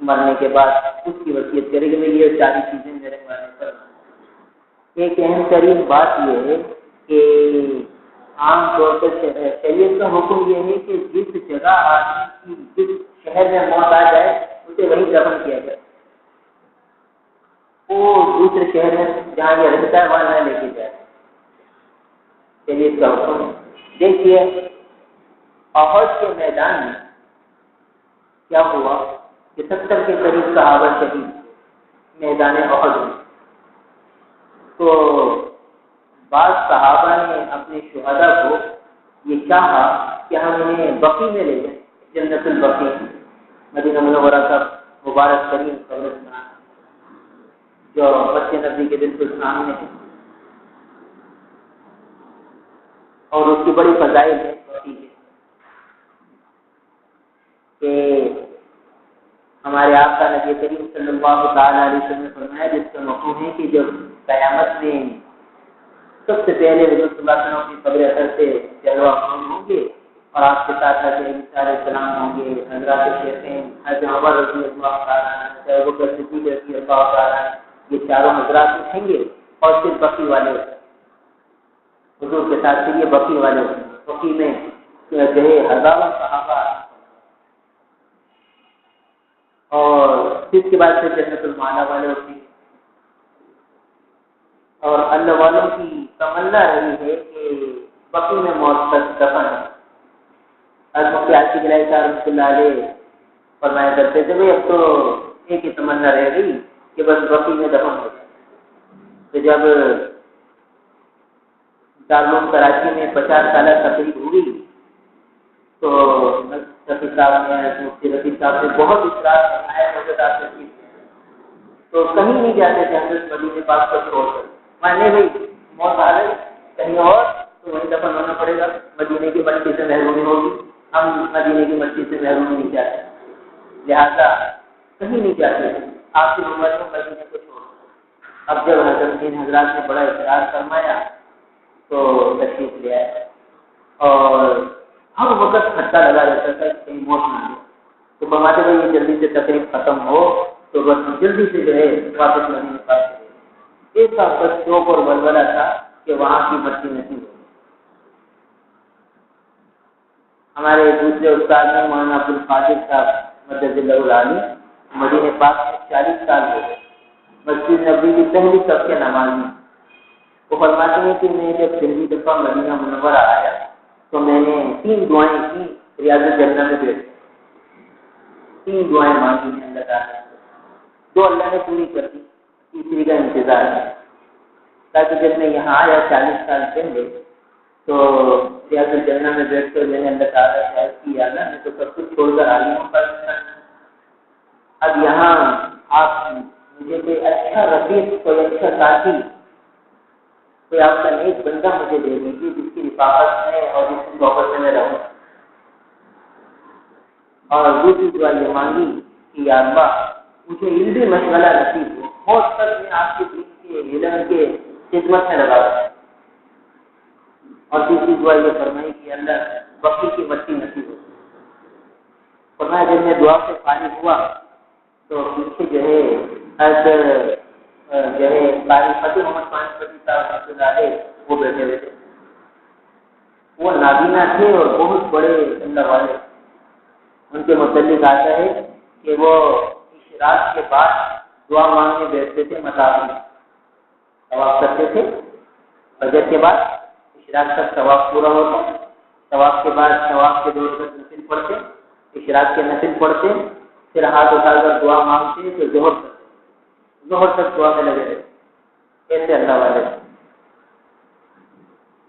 مرنے کے بعد اس کی وصیت کرے کہ یہ ساری چیزیں میرے مرنے پر۔ ایک اہم ترین بات یہ ہے کہ عام طور پر شریعت کا حکم یہ ہے کہ جس جگہ آدمی کی جس شہر میں موت آ جائے اسے وہیں دفن کیا جائے، وہ دوسرے شہر میں جہاں یہ رہتا ہے وہاں نہ لے کے جائے، شریعت کا حکم ہے۔ دیکھیے احد کے میدان میں کیا ہوا کہ 70 کے قریب صحابہ شہید میدان احد میں، تو بعض صحابہ نے اپنے شہداء کو یہ چاہا کہ ہم انہیں بقیع میں لے جائیں، جنت البقیع مدینہ منورہ کا مبارک ترین قبرستان جو مسجد نبوی کے بالکل سامنے ہے، اور اس کی بڑی فضائل ہے کہ ہمارے آقا نبی کریم صلی اللہ تعالی علیہ وسلم نے فرمایا، جس کا مفہوم ہے کہ جب قیامت میں سب سے پہلے حضرت صلی اللہ علیہ وسلم کی قبر اثر سے جلوہ افروز ہوں گے، اور آپ کے ساتھ حضرت علیہ السلام ہوں گے، حضرات شیخین حضرت عمر رضی اللہ تعالیٰ عنہ، ابو بکر صدیق رضی اللہ تعالیٰ عنہ، یہ چاروں حضرات اٹھیں گے، اور پھر بقی والے حضور کے ساتھ پھر یہ بقی والے بقی میں جو ہے ہزاروں صحابہ، اور پھر اس کے بعد سے جنت المعلا والے ہوتے ہیں، اور اللہ والوں کی تمنا رہی ہے کہ بقی میں موت تک دفن ہے۔ مفتی عاشق علیہ رحمۃ اللہ علیہ فرمایا کرتے تھے، بھائی اب تو ایک ہی تمنا رہ گئی کہ بس بقی میں دفن ہو جائے۔ تو جب دارالعلوم کراچی میں 50 سالہ تقریب ہوئی تو رفیع صاحب نے مفتی رفیع صاحب نے بہت اصرار فرمایا تو کہیں نہیں جاتے تھے حضرت مدینے پاک کو چھوڑ کر، مانے بھائی موت آ گئی کہیں اور تو وہیں دفن ہونا پڑے گا، مدینے کی مٹی سے محرومی ہوگی، ہم مدینے کی مٹی سے محروم نہیں چاہتے، لہذا کہیں نہیں جاتے، آپ کی عمر میں مدینے کو چھوڑ۔ اب جب حضرت ان حضرات نے بڑا اصرار فرمایا تو تشریف لے آئے، اور ہر وقت کھٹا لگا رہتا تھا کہ کہیں موت نہ آئے، تو فرماتے بھائی یہ جلدی سے تقریب ختم ہو تو بس جلدی سے جو ہے واپس مدینے پاس چلے۔ ایک کا بس شوق اور ولولہ تھا کہ وہاں کی مٹی نصیب ہو۔ ہمارے دوسرے استاد ہیں مولانا عبد القادر صاحب مدد اللہ العالی، مدینے پاک میں 40 سال ہو گئے، مسجد نبوی کی پہلی صف کے نمازی۔ وہ فرماتے ہیں کہ میں جب پہلی دفعہ مدینہ منورہ آیا تو میں نے 3 دعائیں کی، ریاض الجنہ میں بیٹھ 3 دعائیں مانگی ہیں اللہ تعالیٰ، 2 اللہ نے پوری کر دی، تیسری کا انتظار ہے، تاکہ جب میں یہاں آیا 40 سال پہلے تو ریاض الجنہ میں بیٹھ کر میں نے اللہ تعالیٰ سے عرض کی، یا اللہ میں تو سب کچھ چھوڑ کر آئی ہوں، اب یہاں آپ مجھے کوئی اچھا رفیق، کوئی اچھا ساتھی، کوئی آپ کا نیک بندہ مجھے دے دیجیے جس کی رفاقت میں اور جس کی صحبت میں رہوں۔ اور دوسری دعا یہ مانگی کہ یا اللہ مجھے علمی مشغلہ نصیب ہو، بہت تک میں آپ کے دین کے علم کے خدمت میں لگا رہا ہوں۔ اور تیسری دعا یہ فرمائی کہ اللہ بقی کی مٹی نصیب ہو۔ فرمایا جب میں دعا سے فارغ ہوا تو پیچھے جو ہے قاری فتح محمد پانی صاحب وہ بیٹھے ہوئے تھے، وہ نابینا تھے اور بہت بڑے اللہ والے۔ ان کے متعلق آتا ہے کہ وہ اشراق کے بعد دعا مانگنے بیٹھتے تھے، مساجد میں طواف کرتے تھے، فجر کے بعد اشراق تک طواف پورا ہوتا، طواف کے بعد طواف کے 2 رکعت نفل پڑھتے، اشراق کے نفل پڑھتے، پھر ہاتھ اٹھا کر دعا مانگتے، پھر ظہر تک دعا میں لگے رہتے، ایسے اللہ والے۔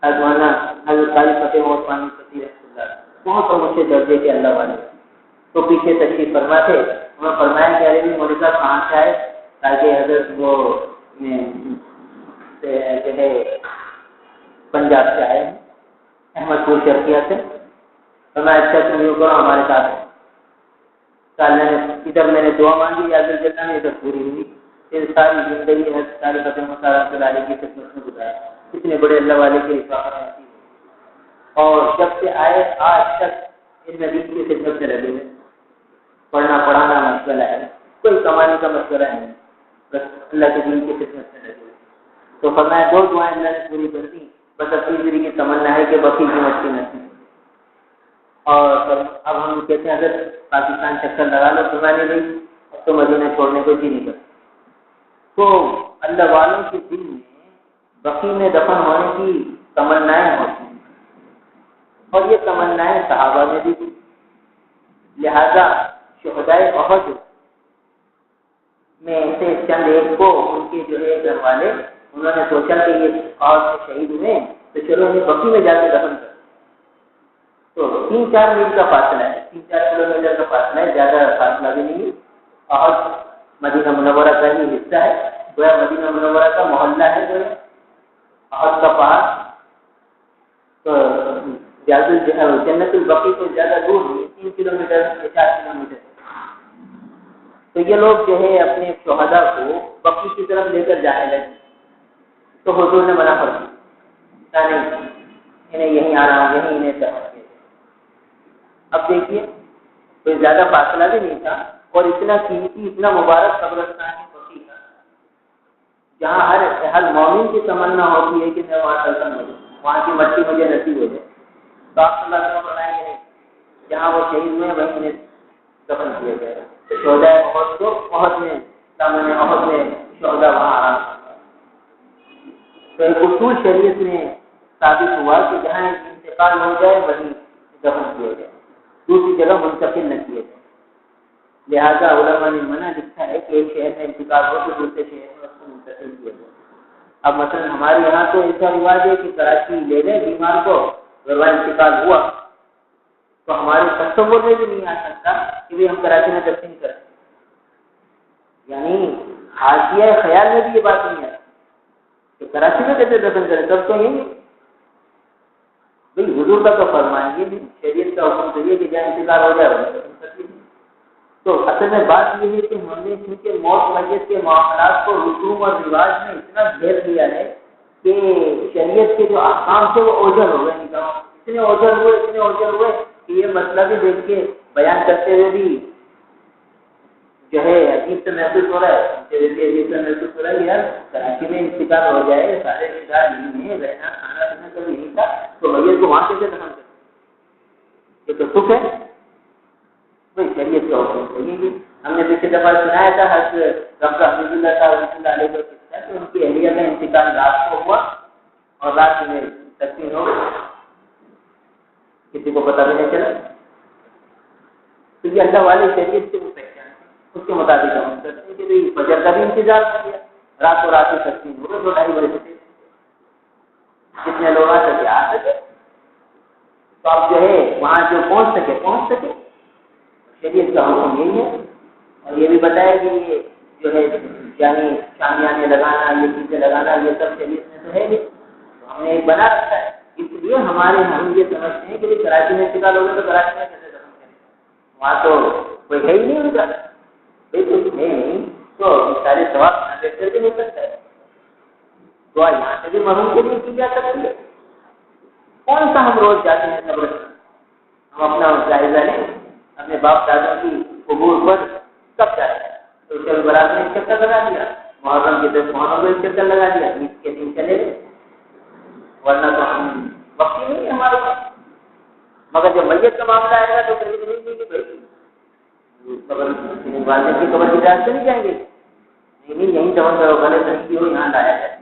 حضرت قاری فتح محمد پانی رحمۃ اللہ بہت اونچے درجے کے اللہ والے، تو پیچھے تشریف فرما تھے، انہوں نے فرمایا کہ ارے بھی مولوی صاحب کہاں سے آئے، تاکہ حضرت وہ جو ہے پنجاب سے آئے ہیں، احمد پور شرقیہ سے۔ فرمایا اچھا تم یوں کرو ہمارے ساتھ، ادھر میں نے دعا مانگی یا جنہ میں ادھر پوری ہوئی، پھر ساری زندگی ہے ساری فتح مسارت علی کی خدمت میں گزارا، اتنے بڑے اللہ والے کی رفاقت نصیب ہوئی، اور جب سے آئے آج تک ان نبی کی خدمت میں لگے ہوئے، پڑھنا پڑھانا مشغلہ ہے، کوئی کمانے کا مشغلہ نہیں، بس اللہ کے دین کی خدمت میں لگے ہوئے۔ تو فرمایا 2 دعائیں اللہ نے پوری کر دی، بس اب تیسری کی تمنا ہے کہ بقی کی مٹی نصیب۔ اور اب ہم کہتے ہیں اگر پاکستان چکر لگا لو تو میں نے نہیں، اب تو مدینہ چھوڑنے کو جی نہیں کرتا۔ تو اللہ والوں کے دل میں بقی میں دفن ہونے کی تمنائیں ہوتی ہیں، اور یہ تمنائیں صحابہ میں بھی تھی، لہذا شہدائے احد میں سے چند ایک کو ان کے جو ہے گھر والے انہوں نے سوچا کہ یہ اور شہید ہوئے تو چلو انہیں بقی میں جا کے دفن کر، تو 3-4 میل کا فاصلہ ہے، 3-4 کلومیٹر کا فاصلہ ہے، زیادہ فاصلہ بھی نہیں ہے، احد مدینہ منورہ کا ہی حصہ ہے، گویا مدینہ منورہ کا محلہ ہے جو ہے احد کا پہاڑ، تو جنت البقیع تو زیادہ دور نہیں، 3 کلومیٹر یا 4 کلومیٹر۔ تو یہ لوگ جو ہے اپنے شہداء کو بقیع کی طرف لے کر جانے لگے، تو حضور نے منع کر دیا، نہیں انہیں یہیں آنا، یہیں انہیں دفن کیا۔ اب دیکھیے کوئی زیادہ فاصلہ بھی نہیں تھا، اور اتنا قیمتی اتنا مبارک قبرستان ہے بقیع کا، جہاں ہر مومن کی تمنا ہوتی ہے کہ میں وہاں دفن ہو جاؤں، وہاں کی مٹی مجھے نصیب ہو جائے۔ تو آپ صلی اللہ علیہ وسلم بتائیں گے جہاں وہ شہید ہوئے وہیں انہیں دفن کیا جائے گا۔ تو شہداء احد کو احد میں شہداء وہاں آرام کرتا ہے۔ تو ایک اصول شریعت میں ثابت ہوا کہ جہاں انتقال ہو جائے وہیں دفن کیا جائے، دوسری جگہ منتقل نہ کیا جائے۔ لہذا علماء نے منع لکھا ہے کہ ایک شہر میں انتقال ہو تو دوسرے شہر میں اس کو منتقل کیا جائے۔ اب مثلا ہمارے یہاں تو ایسا رواج ہے کہ کراچی لے لیں بیمار کو، اگر وہاں انتقال ہوا تو ہمارے تصور میں بھی نہیں آ سکتا کہ ہم کراچی میں دفن کریں، یعنی حاشیہ خیال میں بھی یہ بات نہیں آتی کہ کراچی میں کیسے دفن کریں۔ تب تو یہی بھائی حضور کا تو فرمان یہ نہیں، شریعت کا حکم تو یہ کہ جہاں انتقال ہو جائے وہاں دفن کر دیجیے۔ تو اصل میں بات یہ ہے کہ ہم نے کیونکہ موت میت کے معاملات کو رسوم اور رواج میں اتنا گھیر دیا ہے کہ شریعت کے جو احکام تھے وہ اوجھل ہو گئے، اتنے اوجھل ہوئے کہ یہ مسئلہ بھی دیکھ کے بیان کرتے ہوئے بھی جو ہے عجیب سے محسوس ہو رہا ہے یار کراچی میں انتقال ہو جائے، سارے رشتہ نہیں ہے، رہنا کھانا پینا کبھی نہیں تھا، تو میت کو وہاں کیسے دفن کرتے؟ یہ تو سکھ ہے بھائی، شریعت کا حکم صحیح۔ ہم نے پچھلے دفعہ سنایا تھا ڈاکٹر حمید اللہ صاحب رحمۃ اللہ علیہ کا کہ ان کی اہلیہ کا انتقال رات کو ہوا اور رات میں تدفین ہو گئی، کسی کو پتہ بھی نہیں چلا۔ تو یہ اللہ والے شریعت سے وہ پہچان اس کے مطابق ہم کرتے ہیں کہ بھائی فجر کا بھی انتظار کر لیا، رات کو رات میں تدفین ہو گئے، 2-2.5 بجے سے جتنے لوگ آ سکے۔ تو آپ جو ہے وہاں جو پہنچ سکے شریعت کا حکم یہی ہے۔ اور یہ بھی بتایا کہ یہ جو ہے یعنی شامیانے لگانا، یہ چیزیں لگانا، یہ سب شریعت میں تو ہے نہیں، تو ہم نے ایک بنا رکھا ہے۔ اس لیے ہم یہ سمجھتے ہیں کہ کراچی میں انتقال ہوگا تو کراچی میں کیسے دفن کریں، وہاں تو کوئی ہے ہی نہیں ان کا، کچھ نہیں، تو سارے ثواب کر بھی نہیں سکتا ہے، دعا یہاں سے بھی مرحوم کے لیے کی جا سکتی ہے۔ کون سا ہم روز جاتے ہیں قبرستان، ہم اپنا جائزہ لیں، اپنے باپ دادا کی قبور پر کب جاتے ہیں؟ تو چل برات میں چکر لگا دیا، محرم کے 10 محرم میں چکر لگا دیا، عید کے دن چلے گئے، ورنہ تو ہم وقت ہی نہیں ہے ہمارے پاس۔ مگر جب میت کا معاملہ آئے گا تو قریب نہیں دیں گے بھائی قبر والد کی قبر کی جانچ سے نہیں جائیں گے، نہیں یہیں دفن کرو، بھلے صحیح ہو یہاں لایا جائے۔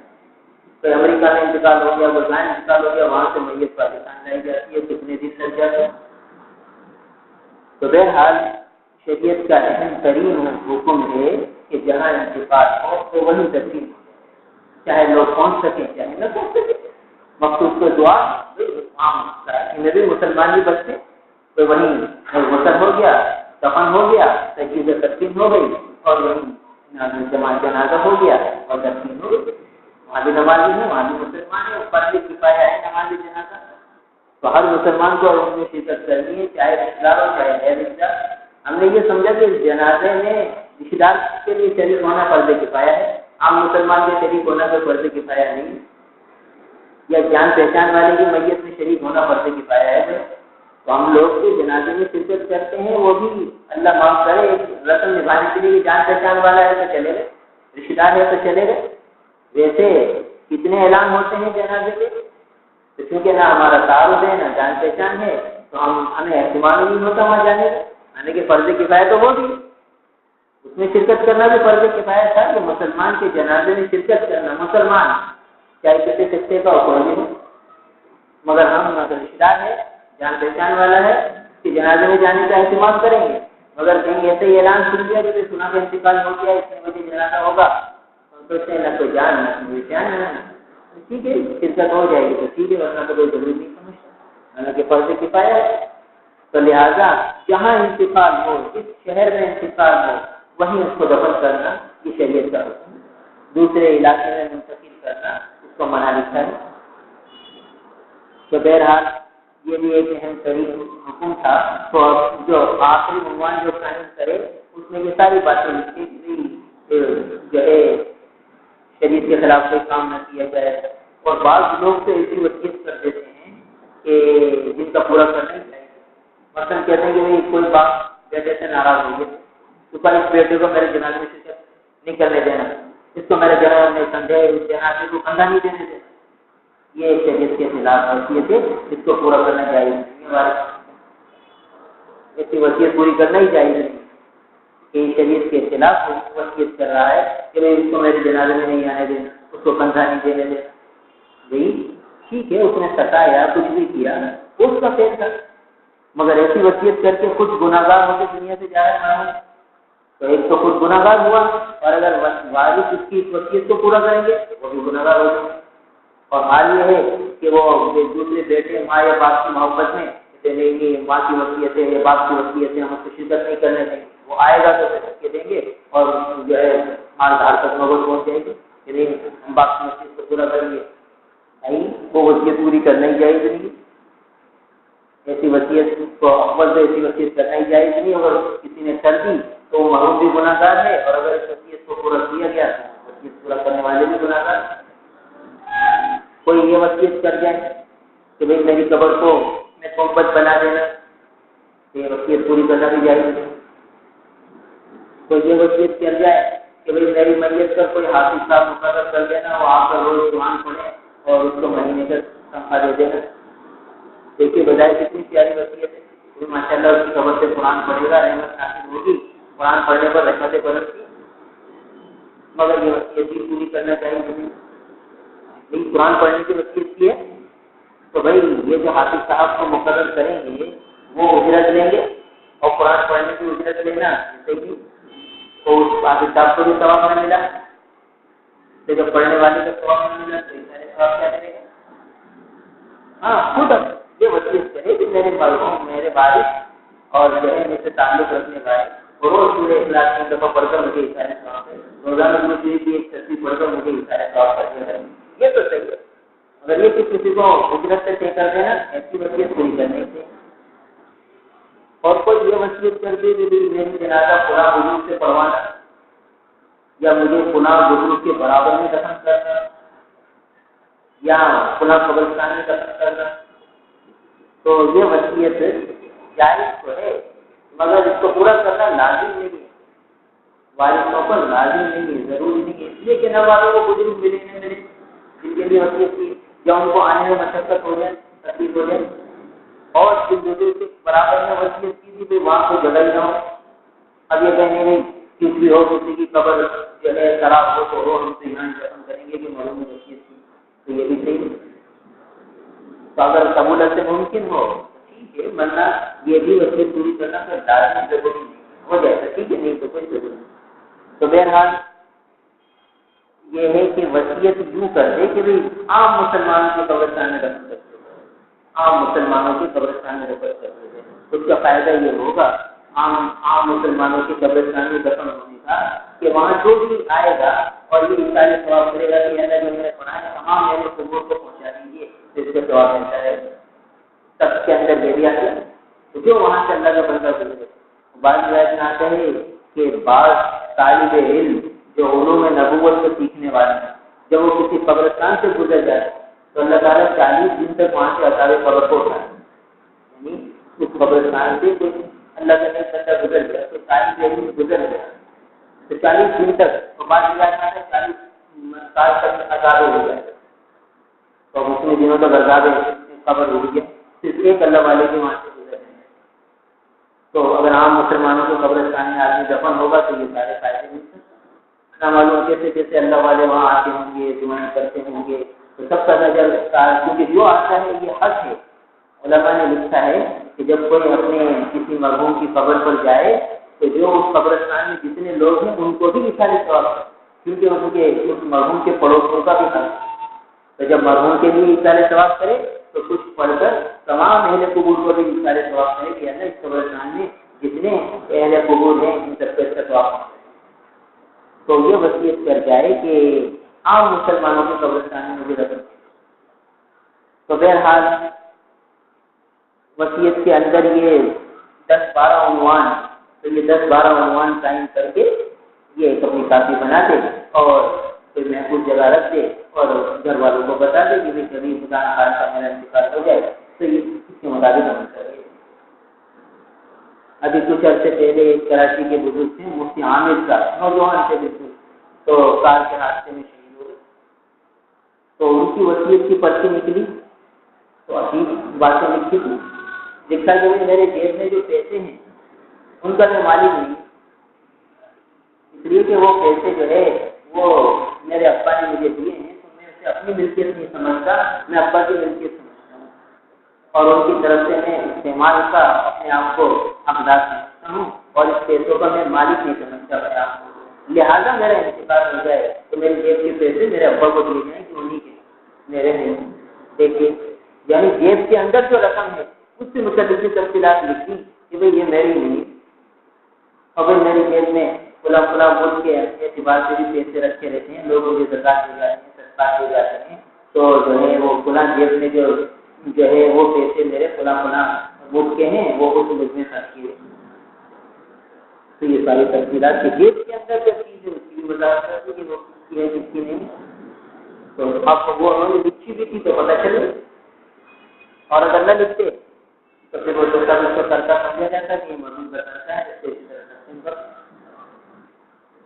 کوئی امریکہ میں انتقال ہو گیا، کوئی جہاں انتقال ہو گیا، وہاں سے میت پاکستان لائی جاتی ہے، کتنے دن لگ جاتے ہیں۔ تو بہرحال شریعت کا اہم ترین حکم ہے کہ جہاں انتقال ہو تو وہیں تدفین ہو، چاہے لوگ پہنچ سکیں چاہے نہ پہنچ سکیں۔ مخصوص کو دعا عام کراچی میں بھی مسلمان بھی بچتے، تو وہیں غسل ہو گیا، دفن ہو گیا، تجہیز تدفین ہو گئی، اور وہیں جنازہ ہو گیا اور تدفین ہو گئی۔ وہاں بھی نمازی ہیں، وہاں بھی مسلمان ہیں، فرض کفایہ ہے نماز جنازہ، تو ہر مسلمان کو اس میں شرکت کرنی ہے، چاہے رشتہ دار ہو چاہے غیر رشتہ دار۔ ہم نے یہ سمجھا کہ جنازے میں رشتہ دار کے لیے شریک ہونا فرض کفایہ ہے، عام مسلمان کے شریک ہونا تو فرض کفایہ نہیں ہے، یا جان پہچان والے کی میت میں شریک ہونا فرض کفایہ ہے۔ تو ہم لوگ جو جنازے میں شرکت کرتے ہیں وہ بھی اللہ معاف کرے ایک رسم نبھانے کے لیے، جان پہچان والا ہے تو چلے گئے، رشتہ دار ہے تو چلے گئے۔ ویسے کتنے اعلان ہوتے ہیں جنازے کے، تو چونکہ نہ ہمارا تعارف ہے نہ جان پہچان ہے، تو ہمیں احتمال نہیں ہوتا وہاں جانے کا، یعنی کہ فرض کفایہ تو ہوگی، اس میں شرکت کرنا بھی فرض کفایہ تھا کہ مسلمان کے جنازے میں شرکت کرنا، مسلمان چاہے کسی خطے کا کوئی بھی ہو، مگر ہم اگر رشتہ دار ہے جان پہچان والا ہے کہ جنازے میں جانے کا اہتمام کریں گے، مگر کہیں ایسے ہی اعلان سن لیا کہ سنا کا انتقال ہو گیا اتنے بجے جنازہ ہوگا، تو نہ کوئی جان نہ کوئی پہچان ہے، ٹھیک ہے شرکت ہو جائے گی تو ٹھیک ہے، ورنہ تو کوئی ضروری نہیں سمجھتا، حالانکہ فرض کفایہ ہے۔ تو لہٰذا جہاں انتقال ہو، جس شہر میں انتقال ہو وہیں اس کو دفن کرنا یہ شریعت کا حکم ہے۔ دوسرے علاقے میں منتقل کرنا اس کو منع لکھا ہے۔ تو بہرحال یہ بھی ایک اہم ترین حکم تھا۔ تو جو آخری عنوان جو قائم کرے اس میں یہ ساری باتیں لکھی کہ جو ہے شریعت کے خلاف کوئی کام نہ کیا جائے، اور بعض لوگ تو ایسی وصیت کر دیتے ہیں کہ جن کا پورا کرنا ہی چاہیے۔ مثلاً کہتے ہیں کہ بھائی کوئی باپ بیٹے سے ناراض ہو گیا، تو پر اس بیٹے کو میرے جنازے میں شرکت نہیں کرنے دینا، اس کو میرے جنازے میں کندھے اس جنازے کو کندھا نہیں دینے دینا، یہ شریعت کے خلاف وصیت ہے، اس کو پورا کرنا چاہیے۔ ایسی وصیت پوری کرنا ہی چاہیے کہ شریعت کے خلاف وصیت کر رہا ہے کہ بھائی اس کو میرے جنازے میں نہیں آنے دینا، اس کو کندھا نہیں دینے دینا۔ بھائی ٹھیک ہے، اس نے ستایا کچھ بھی کیا اس کا فیصلہ، مگر ایسی وصیت کر کے کچھ گناہگار ہو کے دنیا سے جا رہا ہے تو ایک تو خود گناہگار ہوا، اور اگر وارث اس کی وصیت کو پورا کریں گے وہ بھی گناہگار ہو جائیں گے۔ اور حال یہ ہے کہ وہ دوسرے بیٹے ماں یا باپ کی محبت میں نہیں، ماں کی وصیت ہے یا باپ کی وصیت ہے، ہم اس کو شرکت نہیں کرنے دیں گے، وہ آئے گا تو دھکے کے دیں گے اور جو ہے مار دھار تک نوبت پہنچ جائے گی کہ نہیں ہم باپ کی وصیت کو پورا کریں گے۔ نہیں، وہ وصیت پوری کرنا ہی جائز نہیں، ایسی وصیت کو اول سے ایسی وصیت کرنا ہی جائز نہیں۔ اگر کسی نے کر دی تو وہ محروم بھی گناہ گار ہے، اور اگر اس وصیت کو پورا کیا گیا تو وصیت پورا کرنے والے بھی گناہ گار۔ کوئی یہ وصیت کر جائے کہ بھائی میری قبر کو میں گنبد بنا دینا، تو یہ وصیت پوری کرنا بھی جائز نہیں۔ کوئی یہ وصیت کر جائے کہ بھائی میری میت پر کوئی حافظ صاحب مقرر کر دینا، وہ آپ کا روز قرآن پڑھے اور اس کو مہینے کا تنخواہ دے دینا۔ دیکھیے بجائے کتنی پیاری وصیت ہے، ماشاء اللہ اس کی قبر سے قرآن پڑھے گا، رحمت نازل ہوگی، قرآن پڑھنے پر رحمتیں برستی، مگر یہ وصیت بھی پوری کرنا چاہیے۔ نہیں، قرآن پڑھنے کی وصیت کی ہے تو بھائی یہ جو حافظ صاحب کو مقرر کریں گے وہ اجرت لیں گے، اور قرآن پڑھنے کی اجرت لینا جیسے کہ تو اس حافظ صاحب کو بھی ثواب نہ ملا، تو جب پڑھنے والے کو ثواب نہ ملا تو سارے ثواب کیا کرے گا؟ ہاں، خود یہ وصیت کرے کہ میرے مرحوم، میرے وارث اور جو ہے مجھ سے تعلق رکھنے والے روز پورے اخلاق میں دفعہ پڑھ کر مجھے اشارے ثواب ہے، روزانہ مجھے کی ایک تصویر پڑھ کر مجھے اشارے ثواب کرتے ہیں، یہ تو صحیح ہے۔ اگر یہ کسی کو اجرت سے طے کر دینا، ایسی وصیت پوری کرنے سے۔ اور کوئی یہ وصیت کر دے کہ میری جنازہ فلاں بزرگ سے پڑھوانا یا مجھے فلاں بزرگ کے برابر میں دفن کرنا یا فلاں قبرستان میں دفن کرنا، تو یہ وصیت جائز تو ہے، مگر اس کو پورا کرنا لازم نہیں ہے، وارثوں پر لازم نہیں ہے، ضروری نہیں ہے، اس لیے کہ نہ والوں کو بزرگ ملے نہ ملے جن کے لیے وصیت کی یا ان کو آنے میں مشقت ہو جائے، تکلیف ہو جائے، اور جن بزرگ کے برابر میں وصیت کی تھی وہاں کو جگہ ہی نہ ہو۔ اب یہ کہنے نہیں کچھ بھی ہو، کسی کی قبر جو ہے خراب ہو تو ہم سے یہاں دفن کریں گے کہ مرحوم نے وصیت کی، تو یہ بھی صحیح ہے۔ تو اگر سہولت سے ممکن ہو ٹھیک ہے، ورنہ یہ بھی وصیت پوری کرنا پھر لازمی ضروری نہیں ہو جائے گا، ٹھیک ہے، نہیں تو کوئی ضرورت نہیں۔ تو بہرحال یہ ہے کہ وصیت یوں کر دے کہ بھائی عام مسلمانوں کے قبرستان میں دفن کر دے، عام مسلمانوں کے قبرستان میں دفن کر دے، اس کا فائدہ یہ ہوگا عام مسلمانوں کے قبرستان میں دفن ہونے کا کہ وہاں جو بھی آئے گا اور یہ اشارے ثواب کرے گا کہ اللہ جو میں نے پڑھا ہے تمام میرے قبور کو پہنچا دیجیے، اس کے ثواب ملتا ہے۔ سب کے اندر یہ بھی آتا ہے تو جو وہاں سے اللہ کا بندہ گزرے۔ بعض روایت میں آتا ہے کہ بعض طالب علم جو علوم نبوت سے سیکھنے والے ہیں، جب وہ کسی قبرستان سے گزر جائے تو اللہ تعالیٰ 40 دن تک وہاں سے عذاب قبر کو اٹھائے، یعنی اس قبرستان سے اللہ کا ایک بندہ گزر گیا تو 40 دن گزر گیا تو 40 دن تک، تو بعض روایت میں 40 سال تک عذاب ہو جائے، تو اتنے دنوں تک عذاب قبر ہو گیا، صرف ایک اللہ والے کے وہاں سے گزر گئے۔ تو اگر عام مسلمانوں کے قبرستان میں آدمی دفن ہوگا تو یہ سارے فائدے ملتے ہیں، نہ معلوم کیسے کیسے اللہ والے وہاں آتے ہوں گے، دعائیں کرتے ہوں گے، تو سب کا نظر کیونکہ جو آتا ہے یہ حق ہے۔ علماء نے لکھا ہے کہ جب کوئی اپنے کسی مرحوم کی قبر پر جائے تو جو اس قبرستان میں جتنے لوگ ہیں ان کو بھی اشارے ثواب ہے، کیونکہ ان کے اس مرحوم کے پڑوسیوں کا بھی حق ہے۔ تو جب مرحوم کے لیے اشارے ثواب کرے تو کچھ پڑھ کر تمام اہل قبور کو بھی اشارے ثواب کرے کہ اللہ اس قبرستان میں جتنے اہل قبور ہیں ان سب کو اس کا ثواب ہے۔ تو یہ وصیت کر جائے کہ عام مسلمانوں کے قبرستان میں مجھے رکھ. تو بہرحال وصیت کے اندر یہ 10-12 عنوان، تو یہ 10-12 عنوان قائم کر کے یہ ایک اپنی کاپی بنا دے اور کوئی محفوظ جگہ رکھ دے اور گھر والوں کو بتا دے کہ کبھی خدا نخواستہ میرا انتقال ہو جائے تو یہ اس کے مطابق عمل کرے. ابھی کچھ عرصے پہلے کراچی کے بزرگ تھے مفتی عامر کا، نوجوان تھے بالکل، تو کار کے حادثے میں شہید ہوئے. تو ان کی وصیت کی پرچی نکلی تو عجیب باتیں لکھی تھی. لکھا کہ میرے جیب میں جو پیسے ہیں ان کا میں مالک نہیں، اس لیے کہ وہ پیسے جو ہے وہ میرے ابا نے مجھے دیے ہیں تو میں اسے اپنی ملکیت نہیں سمجھتا، میں ابا کی ملکیت سمجھتا ہوں اور ان کی طرف سے میں استعمال کا اپنے آپ کو حقدار سمجھتا ہوں اور اس پیسوں کا میں مالک نہیں سمجھتا اپنے آپ کو. لہٰذا میرا انتقال ہو جائے تو میری جیب کے پیسے میرے ابا کو دیے جائیں کہ انہیں کے میرے نہیں. دیکھیے یعنی جیب کے اندر جو رقم ہے اس سے متعلق تفصیلات لکھی کہ بھائی یہ میری نہیں ہے اور بھائی میری جیب میں فلاں ملک کے اعتبار سے بھی پیسے رکھے رہتے ہیں، لوگ مجھے زکات دے جاتے ہیں، صدقات دے جاتے ہیں، تو جو ہے وہ فلاں جیب میں جو ہے وہ پیسے میرے فلاں ملک کے ہیں وہ اس ملک میں خرچ کیے. تو یہ ساری تفصیلات کی جیب کے اندر جو چیز ہے اس کی بھی وضاحت کرتی کہ وہ کس کی ہے کس کی نہیں. تو آپ کو وہ انہوں نے لکھی بھی تھی تو پتہ چلے، اور اگر نہ لکھتے تو پھر وہ سب اس کو کرتا سمجھا جاتا کہ یہ مرحوم کا کرتا ہے اس کو اس طرح تقسیم کر.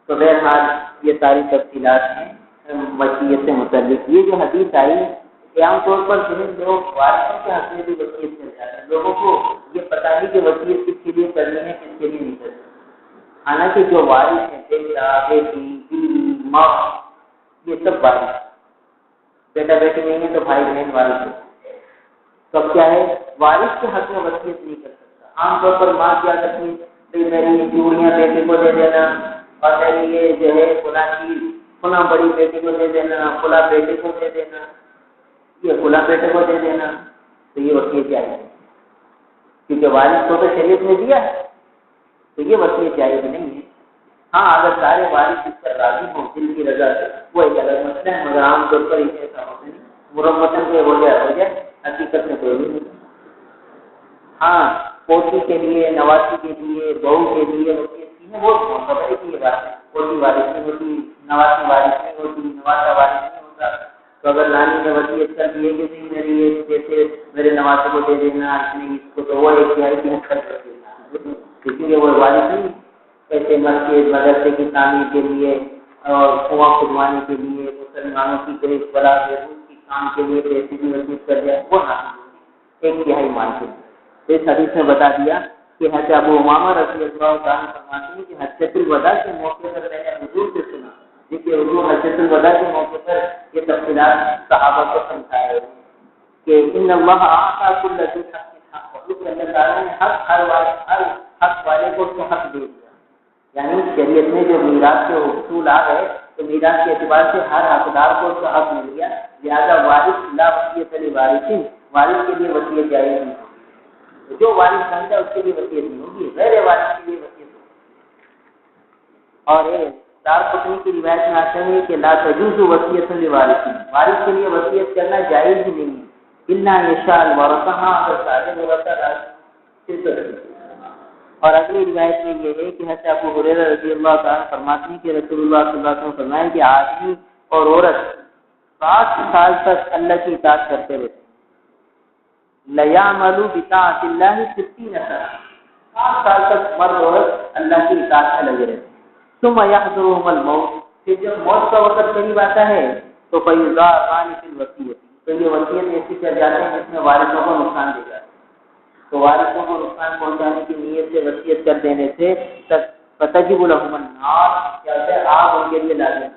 تو بہرحال یہ ساری تفصیلات ہیں وصیت سے متعلق. یہ جو حدیث آئی کہ عام طور پر لوگ وارثوں کے حق میں بھی وصیت کر جاتے ہیں، لوگوں کو یہ پتہ نہیں کہ وصیت کس کے لیے کرنی ہے کس کے لیے نہیں کرنی. حالانکہ جو وارث ہیں بیٹا بیٹی بیوی ماں یہ سب وارث، بیٹا بیٹی نہیں ہے تو بھائی بہن وارث ہے. تب کیا ہے وارث کے حق میں وصیت نہیں کر سکتا. عام طور پر ماں کیا کرتی ہے میری یہ چوڑیاں بیٹے کو دے دینا اور میری یہ جو ہے فلاں چیز فلاں بڑی بیٹی کو دے دینا، فلاں بیٹے کو دے دینا، یہ فلاں بیٹے کو دے دینا. تو یہ وصیت جائز ہے کیونکہ وارث کو تو شریعت نے دیا ہے تو یہ وصیت جائز نہیں ہے. ہاں اگر سارے وارث اس پر راضی ہوں دل کی رضا سے وہ ایک الگ مسئلہ ہے، مگر عام طور پر اسے ایسا ہوتا نہیں. مرمتن کے ہو جائے حقیقت میں کوئی نہیں. ہاں پوتی کے لیے، نواسی کے لیے، بہو کے لیے وصیت کی ہے وہ خبر ہے کہ یہ بات ہے. پوتی وارث نہیں ہوتی، نواسی وارث نہیں ہوتی، نواسا وارث نہیں ہوتا. تو اگر نانی نے وصیت کر دی ہے کہ نہیں میری یہ پیسے میرے نواسے کو دے دینا اس کو تو وہ ایک تہائی کی خرچ کر دینا کیونکہ وہ وارث نہیں. ایسے مسجد مدرسے کی تعمیر کے لیے اور کنواں کھدوانے کے لیے مسلمانوں کی کوئی بڑا کام کے لیے پیسے کی وصیت کر جائے وہ نہ ایک تہائی مان کے. تو اس حدیث میں بتا دیا کہ حضرت ابو امامہ رضی اللہ تعالیٰ فرماتے ہیں کہ حجۃ الوداع کے موقع پر میں نے حضور سے سنا کہ حضور حجۃ الوداع کے موقع پر یہ تفصیلات صحابہ کو سمجھائے کہ ان اللہ اعطى كل ذي حق حقه. اللہ تعالیٰ نے ہر حق والے کو اس کو حق دے دیا. یعنی شریعت میں جو میراث کے اصول آ گئے تو میراث کے اعتبار سے ہر حقدار کو اس کا حق مل گیا. لہٰذا وارث لا وصیت لوارث، وارث کے لیے وصیت جائز نہیں ہوگی. جو وارث بن جائے اس کے لیے وصیت نہیں ہوگی، غیر وارث کے لیے وصیت ہوگی. اور دارقطنی کی روایت میں آتا ہے کہ لا تجوز وصیت لوارث، وارث کے لیے وصیت کرنا جائز ہی نہیں ہے الا یشاء الورثہ، اگر سارے ورثہ. اور اگلی روایت میں یہ ہے کہ حضرت ابو ہریرہ رضی اللہ تعالیٰ فرماتے ہیں کہ رسول اللہ صلی اللہ علیہ وسلم فرمایا کہ آدمی اور عورت 60 سال تک اللہ کی اطاعت کرتے رہتے ہیں. لیعملوا بطاعت اللہ 60 سنہ، 60 سال تک مرد عورت اللہ کی اطاعت میں لگے رہتے ہیں. ثم يحضرهم الموت، پھر جب موت کا وقت قریب آتا ہے تو فیضاعان فی الوصیۃ، تو یہ وصیت ایسی کر جاتے ہیں جس میں وارثوں کو نقصان دے جاتا ہے. تو وارثوں کو نقصان پہنچانے کی نیت سے وصیت کر دینے سے فتجب لهم النار، کہتے ہیں آگ ان کے لیے لازم،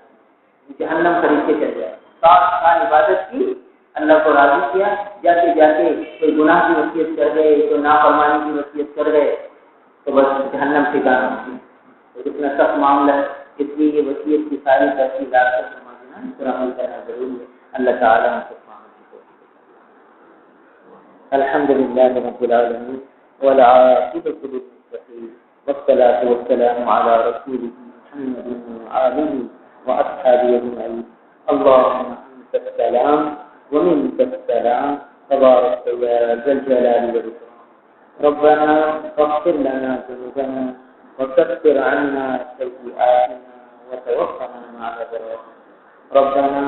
جہنم خرید کے چل جائے. 60 سال عبادت کی، اللہ کو راضی کیا، جاتے جاتے کوئی گناہ کی وصیت کر گئے، کوئی نافرمانی کی وصیت کر گئے تو بس جہنم ٹھکانا ہوتی. اتنا سخت معاملہ ہے، اس لیے یہ وصیت کی ساری تفصیلات کو سمجھنا اس طرح عمل کرنا ضروری ہے. اللہ تعالیٰ ہم سب الحمد لله رب العالمين والعاقبة للمتقين والصلاة والسلام على رسوله محمد وآله وأصحابه أجمعين. اللهم أنت السلام ومنك السلام تبارك يا ذا الجلال والإكرام. ربنا اغفر لنا ذنوبنا وكفر عنا سيئاتنا وتوفنا مع الأبرار. ربنا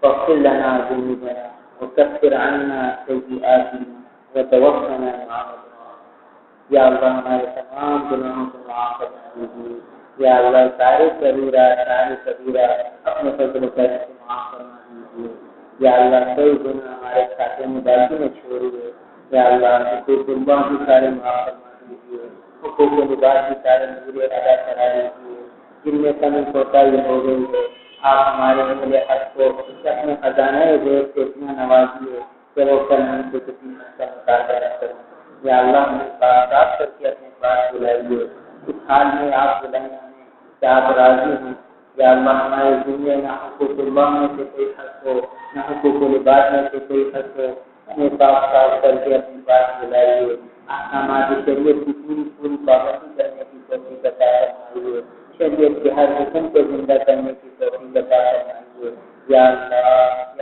اغفر لنا ذنوبنا وكفر عنا سيئاتنا وتوفنا مع الأبرار. یا اللہ ہمارے تمام گناہوں کو معاف فرما دیجیے. یا اللہ سارے کبیرہ اپنے فضل و کرم سے معاف فرما دیجیے. یا اللہ کوئی گناہ ہمارے کھاتے میں باقی نہ چھوڑیے. یا اللہ حقوق اللہ بھی سارے معاف فرما دیجیے. حقوق لباس بھی سارے پورے ادا کرا دیجیے. جن میں کمی کوتاہی ہو گئی ہے آپ ہمارے اہل حق کو اپنے خزانہ غیب سے اتنا نوازیے کہ وہ کرنے سے کسی کا مطالعہ کریں. یا اللہ ہمیں بات کر کے اپنے پاس بلائیے. اس حال میں آپ بلائیں ہمیں کہ آپ راضی ہیں. یا اللہ ہمارے دنیا نہ حقوق اللہ میں سے کوئی حق ہو نہ حقوق لباس میں سے کوئی حق ہو. ہمیں پاک کر کے اپنے پاس بلائیے. احکامات شریعت کی پوری پابندی کرنے کی توفیق عطا فرمائیے. شریعت کے ہر حکم کو زندہ کرنے کی توفیق عطا فرمائیے. یا